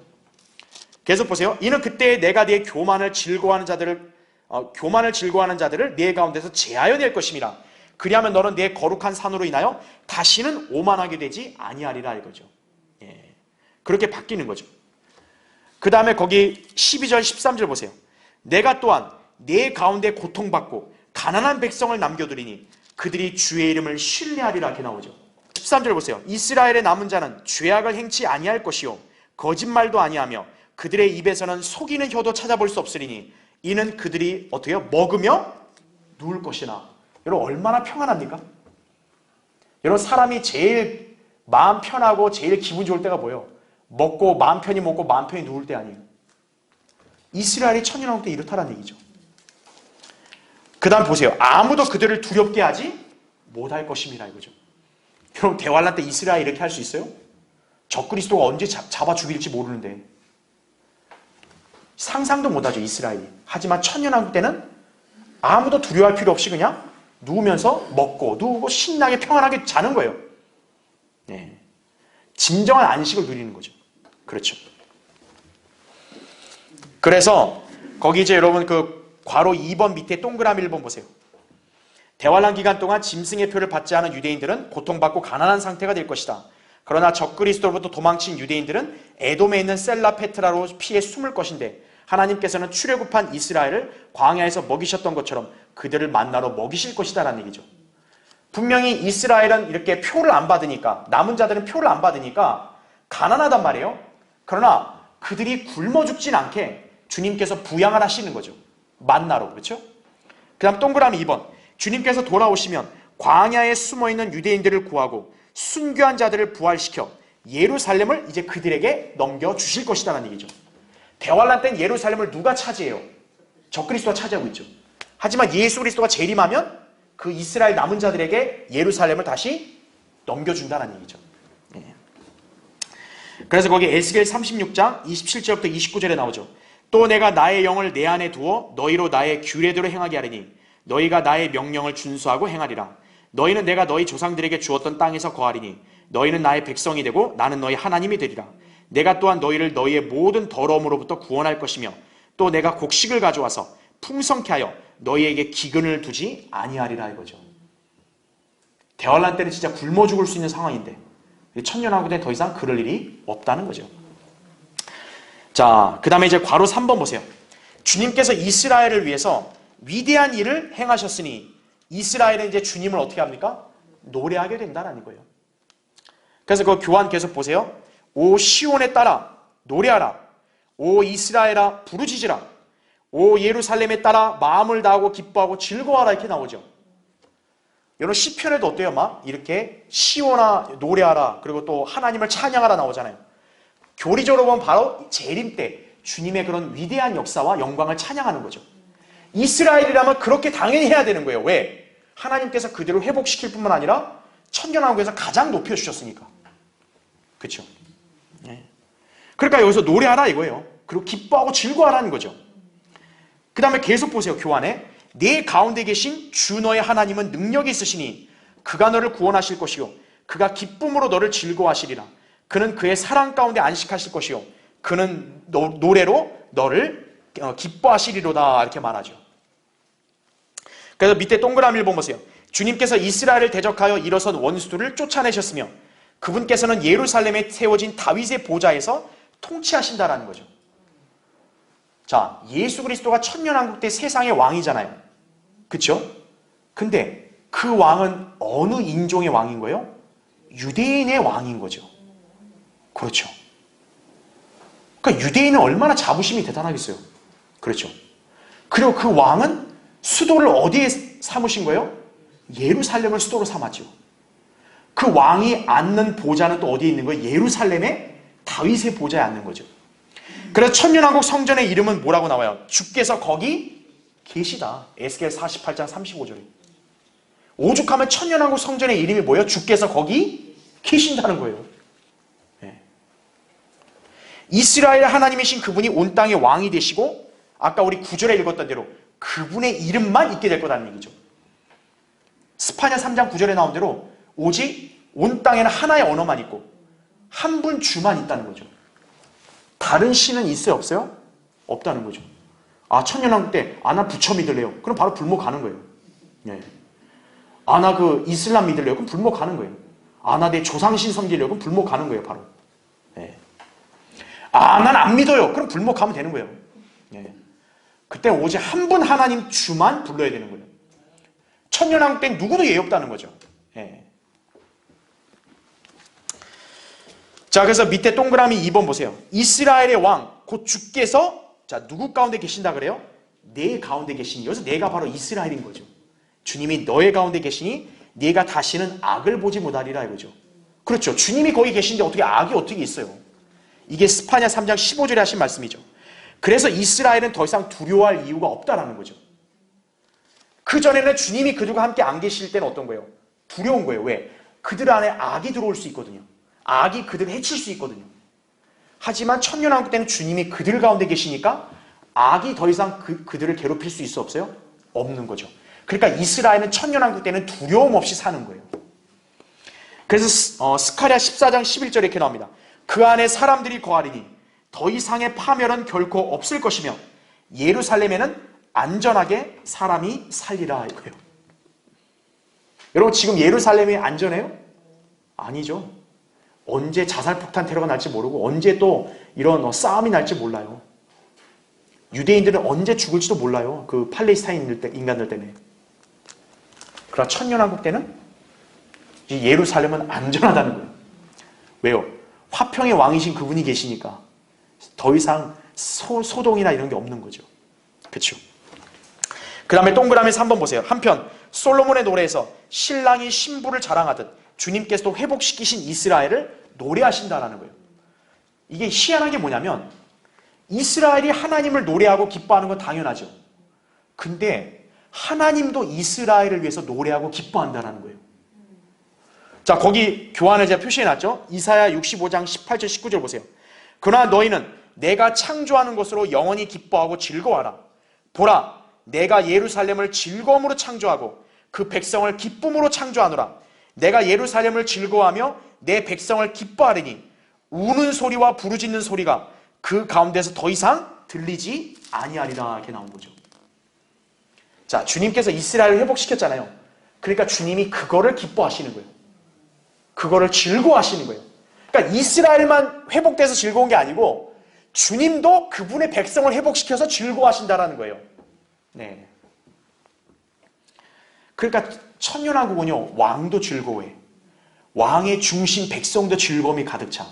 계속 보세요. 이는 그때 내가 네 교만을 즐거워하는 자들을 네 가운데서 제하여 낼 것임이라. 그리하면 너는 네 거룩한 산으로 인하여 다시는 오만하게 되지 아니하리라 이거죠. 예. 그렇게 바뀌는 거죠. 그 다음에 거기 12절 13절 보세요. 내가 또한 내 가운데 고통받고 가난한 백성을 남겨두리니 그들이 주의 이름을 신뢰하리라. 이렇게 나오죠. 13절 보세요. 이스라엘의 남은 자는 죄악을 행치 아니할 것이요 거짓말도 아니하며 그들의 입에서는 속이는 혀도 찾아볼 수 없으리니 이는 그들이 어떻게 해요? 먹으며 누울 것이나. 여러분 얼마나 평안합니까? 여러분 사람이 제일 마음 편하고 제일 기분 좋을 때가 뭐예요? 먹고 마음 편히 먹고 마음 편히 누울 때 아니에요. 이스라엘이 천년왕국 때 이렇다는 얘기죠. 그 다음 보세요. 아무도 그들을 두렵게 하지 못할 것임이라 이거죠. 여러분 대환란 때 이스라엘 이렇게 할 수 있어요? 적그리스도가 언제 잡아 죽일지 모르는데 상상도 못하죠 이스라엘이. 하지만 천년왕국 때는 아무도 두려워할 필요 없이 그냥 누우면서 먹고 누우고 신나게 평안하게 자는 거예요. 네. 진정한 안식을 누리는 거죠. 그렇죠. 그래서 거기 이제 여러분 그 괄호 2번 밑에 동그라미 1번 보세요. 대환란 기간 동안 짐승의 표를 받지 않은 유대인들은 고통받고 가난한 상태가 될 것이다. 그러나 적그리스도로부터 도망친 유대인들은 에돔에 있는 셀라 페트라로 피해 숨을 것인데 하나님께서는 출애굽한 이스라엘을 광야에서 먹이셨던 것처럼 그들을 만나러 먹이실 것이다 라는 얘기죠. 분명히 이스라엘은 이렇게 표를 안 받으니까 남은 자들은 표를 안 받으니까 가난하단 말이에요. 그러나 그들이 굶어 죽진 않게 주님께서 부양을 하시는 거죠. 만나로. 그렇죠? 그 다음 동그라미 2번. 주님께서 돌아오시면 광야에 숨어있는 유대인들을 구하고 순교한 자들을 부활시켜 예루살렘을 이제 그들에게 넘겨주실 것이다라는 얘기죠. 대환란 때는 예루살렘을 누가 차지해요? 적그리스도가 차지하고 있죠. 하지만 예수 그리스도가 재림하면 그 이스라엘 남은 자들에게 예루살렘을 다시 넘겨준다는 얘기죠. 그래서 거기 에스겔 36장 27절부터 29절에 나오죠. 또 내가 나의 영을 내 안에 두어 너희로 나의 규례대로 행하게 하리니 너희가 나의 명령을 준수하고 행하리라. 너희는 내가 너희 조상들에게 주었던 땅에서 거하리니 너희는 나의 백성이 되고 나는 너희 하나님이 되리라. 내가 또한 너희를 너희의 모든 더러움으로부터 구원할 것이며 또 내가 곡식을 가져와서 풍성케 하여 너희에게 기근을 두지 아니하리라 이거죠. 대환란 때는 진짜 굶어 죽을 수 있는 상황인데 천년왕국 때는 더 이상 그럴 일이 없다는 거죠. 자, 그 다음에 이제 괄호 3번 보세요. 주님께서 이스라엘을 위해서 위대한 일을 행하셨으니 이스라엘은 이제 주님을 어떻게 합니까? 노래하게 된다는 거예요. 그래서 그 교환 계속 보세요. 오 시온에 따라 노래하라. 오 이스라엘아 부르짖으라. 오 예루살렘에 따라 마음을 다하고 기뻐하고 즐거워하라 이렇게 나오죠. 여러분 시편에도 어때요? 막 이렇게 시온아 노래하라 그리고 또 하나님을 찬양하라 나오잖아요. 교리적으로 보면 바로 재림 때 주님의 그런 위대한 역사와 영광을 찬양하는 거죠. 이스라엘이라면 그렇게 당연히 해야 되는 거예요. 왜? 하나님께서 그대로 회복시킬 뿐만 아니라 천년왕국에서 가장 높여주셨으니까. 그렇죠? 네. 그러니까 여기서 노래하라 이거예요. 그리고 기뻐하고 즐거워하라는 거죠. 그 다음에 계속 보세요. 교환에 내 가운데 계신 주 너의 하나님은 능력이 있으시니 그가 너를 구원하실 것이요 그가 기쁨으로 너를 즐거워하시리라. 그는 그의 사랑 가운데 안식하실 것이요 그는 노래로 너를 기뻐하시리로다 이렇게 말하죠. 그래서 밑에 동그라미를 보세요. 주님께서 이스라엘을 대적하여 일어선 원수들을 쫓아내셨으며 그분께서는 예루살렘에 세워진 다윗의 보좌에서 통치하신다라는 거죠. 자, 예수 그리스도가 천년왕국 때 세상의 왕이잖아요. 그렇죠? 근데 그 왕은 어느 인종의 왕인 거예요? 유대인의 왕인 거죠. 그렇죠. 그러니까 유대인은 얼마나 자부심이 대단하겠어요. 그렇죠. 그리고 그 왕은 수도를 어디에 삼으신 거예요? 예루살렘을 수도로 삼았죠. 그 왕이 앉는 보좌는 또 어디에 있는 거예요? 예루살렘의 다윗의 보좌에 앉는 거죠. 그래서 천년왕국 성전의 이름은 뭐라고 나와요? 주께서 거기 계시다. 에스겔 48장 35절에. 오죽하면 천년왕국 성전의 이름이 뭐예요? 주께서 거기 계신다는 거예요. 네. 이스라엘 하나님이신 그분이 온 땅의 왕이 되시고 아까 우리 9절에 읽었던 대로 그분의 이름만 있게 될 거라는 얘기죠. 스파냐 3장 9절에 나온 대로 오직 온 땅에는 하나의 언어만 있고 한 분 주만 있다는 거죠. 다른 신은 있어요? 없어요? 없다는 거죠. 아, 천년왕국 때 나 부처 믿을래요. 그럼 바로 불모 가는 거예요. 네. 나 그 이슬람 믿을래요. 그럼 불모 가는 거예요. 나 내 조상신 섬기려고 그럼 불모 가는 거예요. 바로. 네. 아, 난 안 믿어요. 그럼 불목하면 되는 거예요. 예. 그때 오직 한 분 하나님 주만 불러야 되는 거예요. 천년왕국 때는 누구도 예의 없다는 거죠. 예. 자, 그래서 밑에 동그라미 2번 보세요. 이스라엘의 왕, 곧 주께서, 자, 누구 가운데 계신다 그래요? 내 가운데 계시니. 여기서 내가 바로 이스라엘인 거죠. 주님이 너의 가운데 계시니 네가 다시는 악을 보지 못하리라 이거죠. 그렇죠. 주님이 거기 계신데 어떻게 악이 어떻게 있어요? 이게 스파냐 3장 15절에 하신 말씀이죠. 그래서 이스라엘은 더 이상 두려워할 이유가 없다라는 거죠. 그전에는 주님이 그들과 함께 안 계실 때는 어떤 거예요? 두려운 거예요. 왜? 그들 안에 악이 들어올 수 있거든요. 악이 그들을 해칠 수 있거든요. 하지만 천년왕국 때는 주님이 그들 가운데 계시니까 악이 더 이상 그들을 괴롭힐 수 있어 없어요? 없는 거죠. 그러니까 이스라엘은 천년왕국 때는 두려움 없이 사는 거예요. 그래서 스가랴 14장 11절에 이렇게 나옵니다. 그 안에 사람들이 거하리니 더 이상의 파멸은 결코 없을 것이며 예루살렘에는 안전하게 사람이 살리라 이거예요. 여러분 지금 예루살렘이 안전해요? 아니죠. 언제 자살폭탄 테러가 날지 모르고 언제 또 이런 싸움이 날지 몰라요. 유대인들은 언제 죽을지도 몰라요. 그 팔레스타인 인간들 때문에. 그러나 천년왕국 때는 이 예루살렘은 안전하다는 거예요. 왜요? 화평의 왕이신 그분이 계시니까 더 이상 소동이나 이런 게 없는 거죠. 그렇죠? 그 다음에 동그라미 3번 보세요. 한편 솔로몬의 노래에서 신랑이 신부를 자랑하듯 주님께서도 회복시키신 이스라엘을 노래하신다라는 거예요. 이게 희한한 게 뭐냐면 이스라엘이 하나님을 노래하고 기뻐하는 건 당연하죠. 근데 하나님도 이스라엘을 위해서 노래하고 기뻐한다는 거예요. 자, 거기 교환을 제가 표시해놨죠. 이사야 65장 18절 19절 보세요. 그러나 너희는 내가 창조하는 것으로 영원히 기뻐하고 즐거워하라. 보라, 내가 예루살렘을 즐거움으로 창조하고 그 백성을 기쁨으로 창조하노라. 내가 예루살렘을 즐거워하며 내 백성을 기뻐하리니 우는 소리와 부르짖는 소리가 그 가운데서 더 이상 들리지 아니하리라. 이렇게 나온 거죠. 자, 주님께서 이스라엘을 회복시켰잖아요. 그러니까 주님이 그거를 기뻐하시는 거예요. 그거를 즐거워하시는 거예요. 그러니까 이스라엘만 회복돼서 즐거운 게 아니고 주님도 그분의 백성을 회복시켜서 즐거워하신다라는 거예요. 네. 그러니까 천년왕국은요, 왕도 즐거워해. 왕의 중심 백성도 즐거움이 가득 차.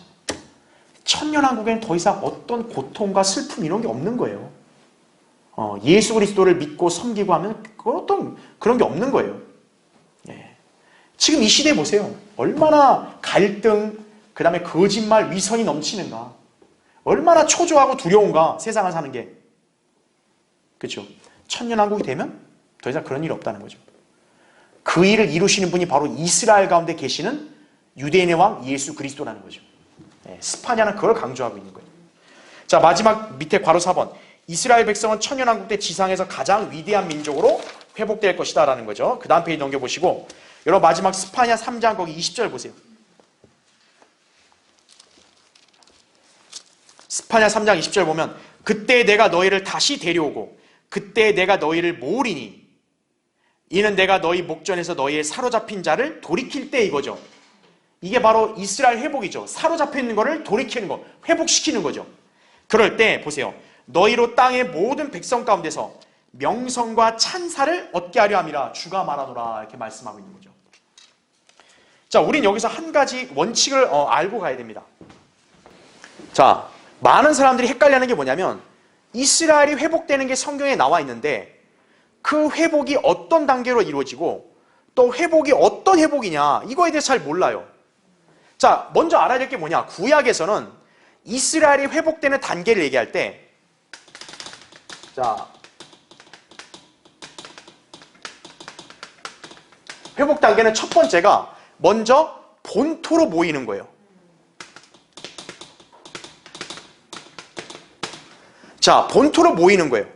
천년왕국에는 더 이상 어떤 고통과 슬픔 이런 게 없는 거예요. 예수 그리스도를 믿고 섬기고 하면 어떤 그런 게 없는 거예요. 예. 지금 이 시대에 보세요. 얼마나 갈등, 그 다음에 거짓말, 위선이 넘치는가. 얼마나 초조하고 두려운가, 세상을 사는 게. 그렇죠? 천년왕국이 되면 더 이상 그런 일이 없다는 거죠. 그 일을 이루시는 분이 바로 이스라엘 가운데 계시는 유대인의 왕 예수 그리스도라는 거죠. 예, 스파냐는 그걸 강조하고 있는 거예요. 자, 마지막 밑에 괄호 4번. 이스라엘 백성은 천년왕국 때 지상에서 가장 위대한 민족으로 회복될 것이다 라는 거죠. 그 다음 페이지 넘겨보시고 여러분 마지막 스파냐 3장 거기 20절 보세요. 스파냐 3장 20절 보면 그때 내가 너희를 다시 데려오고 그때 내가 너희를 모으리니 이는 내가 너희 목전에서 너희의 사로잡힌 자를 돌이킬 때 이거죠. 이게 바로 이스라엘 회복이죠. 사로잡혀 있는 거를 돌이키는 거, 회복시키는 거죠. 그럴 때 보세요. 너희로 땅의 모든 백성 가운데서 명성과 찬사를 얻게 하려 함이라 주가 말하노라 이렇게 말씀하고 있는 거죠. 자, 우린 여기서 한 가지 원칙을 알고 가야 됩니다. 자, 많은 사람들이 헷갈려하는 게 뭐냐면 이스라엘이 회복되는 게 성경에 나와 있는데 그 회복이 어떤 단계로 이루어지고 또 회복이 어떤 회복이냐 이거에 대해서 잘 몰라요. 자, 먼저 알아야 될 게 뭐냐. 구약에서는 이스라엘이 회복되는 단계를 얘기할 때 자, 회복 단계는 첫 번째가 먼저 본토로 모이는 거예요. 자, 본토로 모이는 거예요.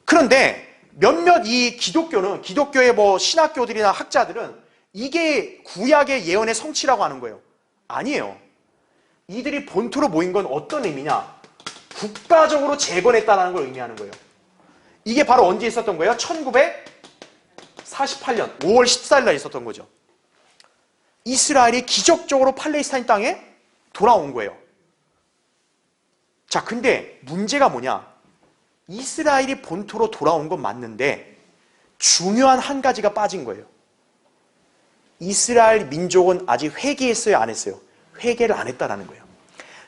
그런데 몇몇 이 기독교의 뭐 신학교들이나 학자들은 이게 구약의 예언의 성취라고 하는 거예요. 아니에요. 이들이 본토로 모인 건 어떤 의미냐? 국가적으로 재건했다는 걸 의미하는 거예요. 이게 바로 언제 있었던 거예요? 1948년 5월 14일 날 있었던 거죠. 이스라엘이 기적적으로 팔레스타인 땅에 돌아온 거예요. 자, 근데 문제가 뭐냐? 이스라엘이 본토로 돌아온 건 맞는데 중요한 한 가지가 빠진 거예요. 이스라엘 민족은 아직 회개했어요, 안 했어요? 회개를 안 했다라는 거예요.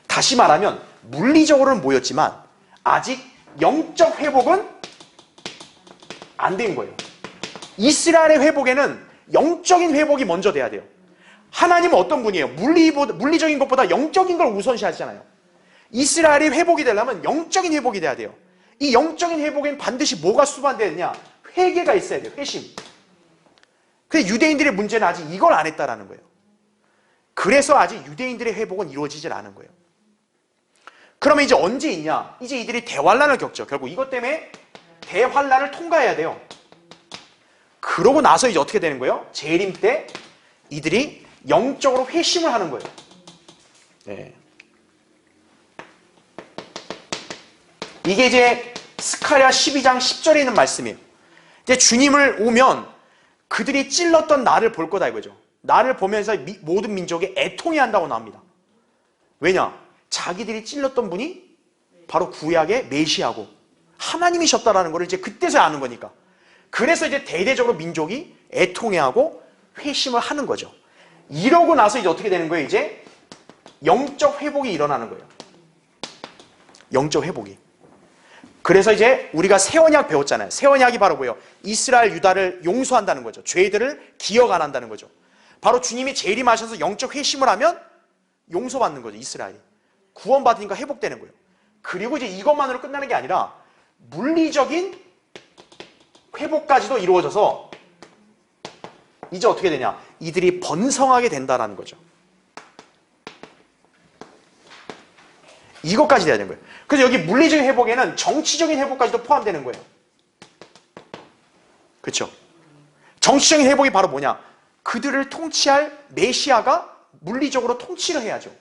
다시 말하면 물리적으로는 모였지만 아직 영적 회복은 안 된 거예요. 이스라엘의 회복에는 영적인 회복이 먼저 돼야 돼요. 하나님은 어떤 분이에요? 물리적인 것보다 영적인 걸 우선시 하시잖아요. 이스라엘이 회복이 되려면 영적인 회복이 돼야 돼요. 이 영적인 회복엔 반드시 뭐가 수반돼야 되냐? 회개가 있어야 돼요. 회심. 근데 유대인들의 문제는 아직 이걸 안 했다라는 거예요. 그래서 아직 유대인들의 회복은 이루어지질 않은 거예요. 그러면 이제 언제 있냐? 이제 이들이 대환란을 겪죠. 결국 이것 때문에 대환란을 통과해야 돼요. 그러고 나서 이제 어떻게 되는 거예요? 재림 때 이들이 영적으로 회심을 하는 거예요. 네. 이게 이제 스가랴 12장 10절에 있는 말씀이에요. 이제 주님을 오면 그들이 찔렀던 나를 볼 거다 이거죠. 나를 보면서 모든 민족이 애통해 한다고 나옵니다. 왜냐? 자기들이 찔렀던 분이 바로 구약의 메시아고 하나님이셨다라는 걸 이제 그때서야 아는 거니까. 그래서 이제 대대적으로 민족이 애통해하고 회심을 하는 거죠. 이러고 나서 이제 어떻게 되는 거예요? 이제 영적 회복이 일어나는 거예요. 영적 회복이. 그래서 이제 우리가 새 언약 배웠잖아요. 새 언약이 바로 뭐예요? 이스라엘 유다를 용서한다는 거죠. 죄들을 기억 안 한다는 거죠. 바로 주님이 재림하셔서 영적 회심을 하면 용서받는 거죠. 이스라엘이. 구원받으니까 회복되는 거예요. 그리고 이제 이것만으로 끝나는 게 아니라 물리적인 회복까지도 이루어져서 이제 어떻게 되냐? 이들이 번성하게 된다는 거죠. 이것까지 돼야 되는 거예요. 그래서 여기 물리적인 회복에는 정치적인 회복까지도 포함되는 거예요. 그렇죠? 정치적인 회복이 바로 뭐냐? 그들을 통치할 메시아가 물리적으로 통치를 해야죠.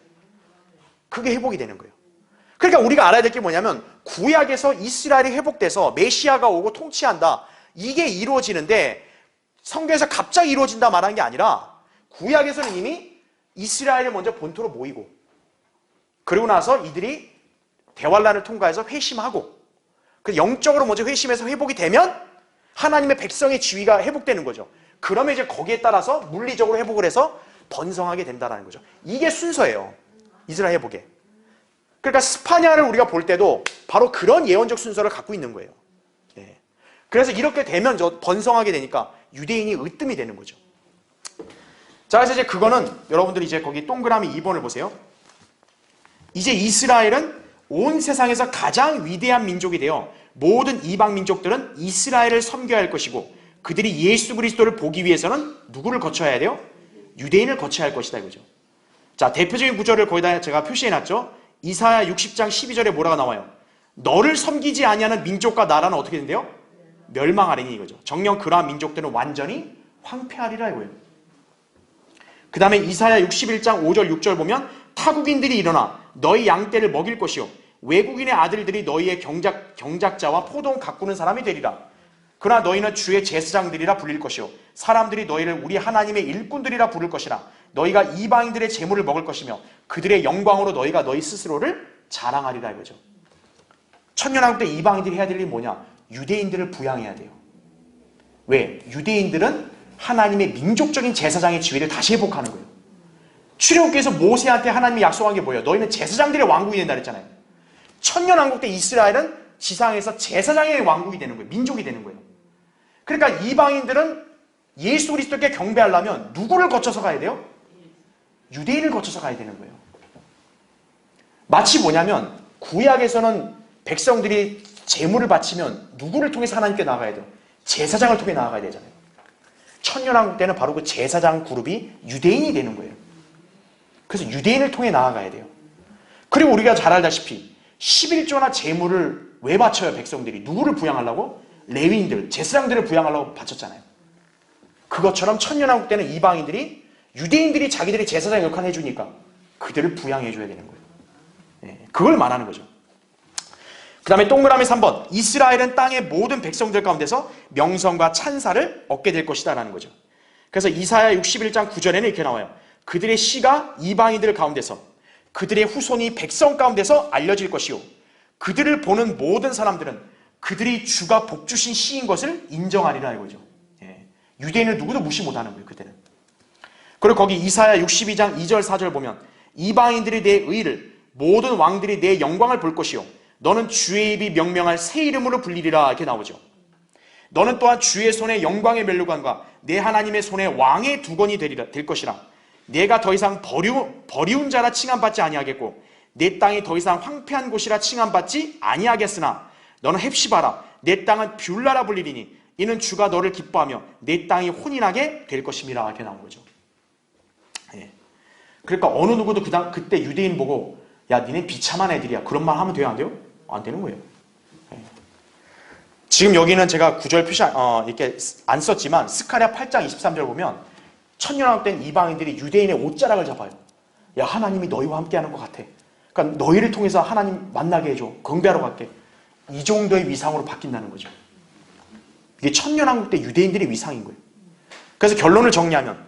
그게 회복이 되는 거예요. 그러니까 우리가 알아야 될 게 뭐냐면 구약에서 이스라엘이 회복돼서 메시아가 오고 통치한다. 이게 이루어지는데 성경에서 갑자기 이루어진다 말하는 게 아니라 구약에서는 이미 이스라엘을 먼저 본토로 모이고 그리고 나서 이들이 대환란을 통과해서 회심하고 그 영적으로 먼저 회심해서 회복이 되면 하나님의 백성의 지위가 회복되는 거죠. 그러면 이제 거기에 따라서 물리적으로 회복을 해서 번성하게 된다는 거죠. 이게 순서예요. 이스라엘 회복에. 그러니까 스파냐를 우리가 볼 때도 바로 그런 예언적 순서를 갖고 있는 거예요. 예. 그래서 이렇게 되면 번성하게 되니까 유대인이 으뜸이 되는 거죠. 자, 그래서 이제 그거는 여러분들이 이제 거기 동그라미 2번을 보세요. 이제 이스라엘은 온 세상에서 가장 위대한 민족이 되어 모든 이방 민족들은 이스라엘을 섬겨야 할 것이고 그들이 예수 그리스도를 보기 위해서는 누구를 거쳐야 돼요? 유대인을 거쳐야 할 것이다 이거죠. 자, 대표적인 구절을 거기다 제가 표시해놨죠. 이사야 60장 12절에 뭐라고 나와요? 너를 섬기지 아니하는 민족과 나라는 어떻게 된대요? 멸망하리니 이거죠. 정녕 그러한 민족들은 완전히 황폐하리라 이거예요. 그 다음에 이사야 61장 5절 6절 보면 타국인들이 일어나 너희 양떼를 먹일 것이요 외국인의 아들들이 너희의 경작자와 포도원 가꾸는 사람이 되리라. 그러나 너희는 주의 제사장들이라 불릴 것이요 사람들이 너희를 우리 하나님의 일꾼들이라 부를 것이라. 너희가 이방인들의 재물을 먹을 것이며 그들의 영광으로 너희가 너희 스스로를 자랑하리라 이거죠. 천년왕국 때 이방인들이 해야 될 일이 뭐냐? 유대인들을 부양해야 돼요. 왜? 유대인들은 하나님의 민족적인 제사장의 지위를 다시 회복하는 거예요. 출애굽기에서 모세한테 하나님이 약속한 게 뭐예요? 너희는 제사장들의 왕국이 된다 그랬잖아요. 천년왕국 때 이스라엘은 지상에서 제사장의 왕국이 되는 거예요. 민족이 되는 거예요. 그러니까 이방인들은 예수 그리스도께 경배하려면 누구를 거쳐서 가야 돼요? 유대인을 거쳐서 가야 되는 거예요. 마치 뭐냐면 구약에서는 백성들이 제물을 바치면 누구를 통해서 하나님께 나아가야 돼요? 제사장을 통해 나아가야 되잖아요. 천년왕국 때는 바로 그 제사장 그룹이 유대인이 되는 거예요. 그래서 유대인을 통해 나아가야 돼요. 그리고 우리가 잘 알다시피 11조나 제물을 왜 바쳐요? 백성들이 누구를 부양하려고? 레위인들, 제사장들을 부양하려고 바쳤잖아요. 그것처럼 천년왕국 때는 이방인들이 유대인들이 자기들이 제사장 역할을 해주니까 그들을 부양해줘야 되는 거예요. 네, 그걸 말하는 거죠. 그 다음에 동그라미 3번 이스라엘은 땅의 모든 백성들 가운데서 명성과 찬사를 얻게 될 것이다 라는 거죠. 그래서 이사야 61장 9절에는 이렇게 나와요. 그들의 씨가 이방인들 가운데서 그들의 후손이 백성 가운데서 알려질 것이요 그들을 보는 모든 사람들은 그들이 주가 복주신 씨인 것을 인정하리라 이거죠. 예. 유대인을 누구도 무시 못하는 거예요. 그때는. 그리고 거기 이사야 62장 2절 4절 보면 이방인들이 내 의를 모든 왕들이 내 영광을 볼 것이요 너는 주의 입이 명명할 새 이름으로 불리리라 이렇게 나오죠. 너는 또한 주의 손에 영광의 멸류관과 내 하나님의 손에 왕의 두건이 될 것이라. 내가 더 이상 버리운 자라 칭함받지 아니하겠고 내 땅이 더 이상 황폐한 곳이라 칭함받지 아니하겠으나 너는 헵시바라 내 땅은 뷰라라 불리리니 이는 주가 너를 기뻐하며 내 땅이 혼인하게 될 것임이라 이렇게 나온 거죠. 예. 그러니까 어느 누구도 그때 유대인 보고 야 니네 비참한 애들이야 그런 말 하면 돼요 안 돼요? 안 되는 거예요. 예. 지금 여기는 제가 구절 표시 이렇게 안 썼지만 스가랴 8장 23절 보면 천년왕국 된 이방인들이 유대인의 옷자락을 잡아요. 야 하나님이 너희와 함께하는 것 같아. 그러니까 너희를 통해서 하나님 만나게 해줘. 경배하러 갈게. 이 정도의 위상으로 바뀐다는 거죠. 이게 천년왕국 때 유대인들의 위상인 거예요. 그래서 결론을 정리하면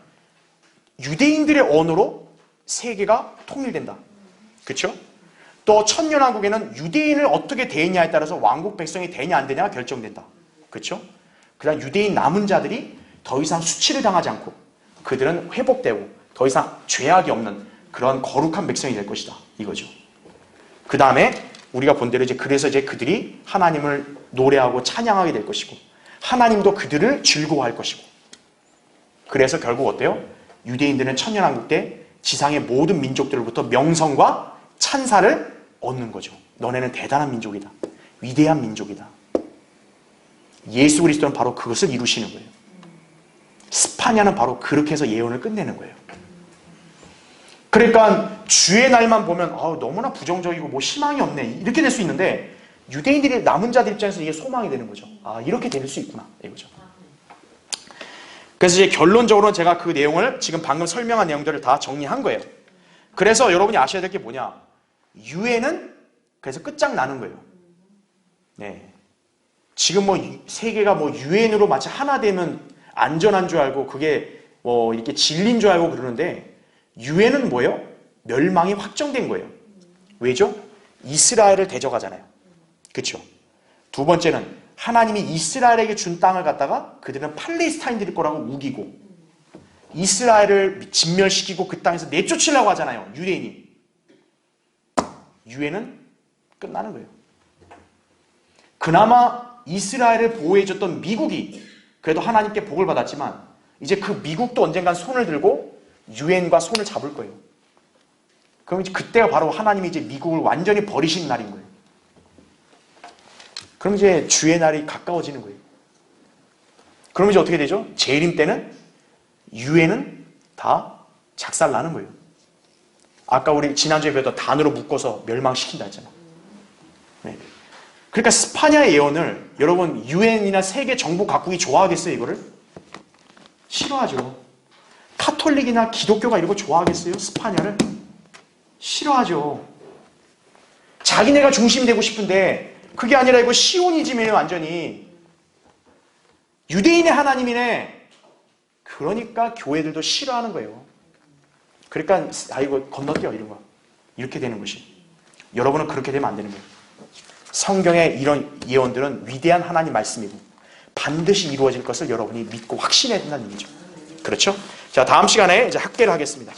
유대인들의 언어로 세계가 통일된다. 그렇죠? 또 천년왕국에는 유대인을 어떻게 대했냐에 따라서 왕국 백성이 되냐 안 되냐가 결정된다. 그렇죠? 그다음 유대인 남은 자들이 더 이상 수치를 당하지 않고 그들은 회복되고 더 이상 죄악이 없는 그런 거룩한 백성이 될 것이다. 이거죠. 그 다음에 우리가 본 대로 그래서 그들이 하나님을 노래하고 찬양하게 될 것이고 하나님도 그들을 즐거워할 것이고 그래서 결국 어때요? 유대인들은 천년왕국 때 지상의 모든 민족들로부터 명성과 찬사를 얻는 거죠. 너네는 대단한 민족이다. 위대한 민족이다. 예수 그리스도는 바로 그것을 이루시는 거예요. 스파냐는 바로 그렇게 해서 예언을 끝내는 거예요. 그러니까 주의 날만 보면 너무나 부정적이고 뭐 희망이 없네 이렇게 될 수 있는데 유대인들이 남은 자들 입장에서 이게 소망이 되는 거죠. 이렇게 될 수 있구나 이거죠. 그래서 이제 결론적으로 제가 그 내용을 지금 방금 설명한 내용들을 다 정리한 거예요. 그래서 여러분이 아셔야 될 게 뭐냐? 유엔은 그래서 끝장나는 거예요. 네. 지금 뭐 세계가 뭐 유엔으로 마치 하나 되면 안전한 줄 알고 그게 뭐 이렇게 진리인 줄 알고 그러는데 유엔은 뭐예요? 멸망이 확정된 거예요. 왜죠? 이스라엘을 대적하잖아요. 그렇죠? 두 번째는 하나님이 이스라엘에게 준 땅을 갖다가 그들은 팔레스타인들일 거라고 우기고 이스라엘을 진멸시키고 그 땅에서 내쫓으려고 하잖아요. 유대인이. 유엔은 끝나는 거예요. 그나마 이스라엘을 보호해줬던 미국이 그래도 하나님께 복을 받았지만 이제 그 미국도 언젠간 손을 들고 유엔과 손을 잡을 거예요. 그럼 이제 그때가 바로 하나님이 이제 미국을 완전히 버리신 날인 거예요. 그럼 이제 주의 날이 가까워지는 거예요. 그럼 이제 어떻게 되죠? 재림 때는 유엔은 다 작살나는 거예요. 아까 우리 지난주에 배웠던 단어로 묶어서 멸망시킨다 했잖아요. 네. 그러니까 스파냐의 예언을 여러분 유엔이나 세계 정부 각국이 좋아하겠어요? 이거를? 싫어하죠. 카톨릭이나 기독교가 이런 거 좋아하겠어요? 스파냐를? 싫어하죠. 자기네가 중심이 되고 싶은데 그게 아니라 이거 시오니즘이에요. 완전히. 유대인의 하나님이네. 그러니까 교회들도 싫어하는 거예요. 그러니까 이거 건너뛰어 이런 거. 이렇게 되는 것이. 여러분은 그렇게 되면 안 되는 거예요. 성경의 이런 예언들은 위대한 하나님 말씀이고 반드시 이루어질 것을 여러분이 믿고 확신해야 된다는 얘기죠. 그렇죠? 자, 다음 시간에 이제 학계를 하겠습니다.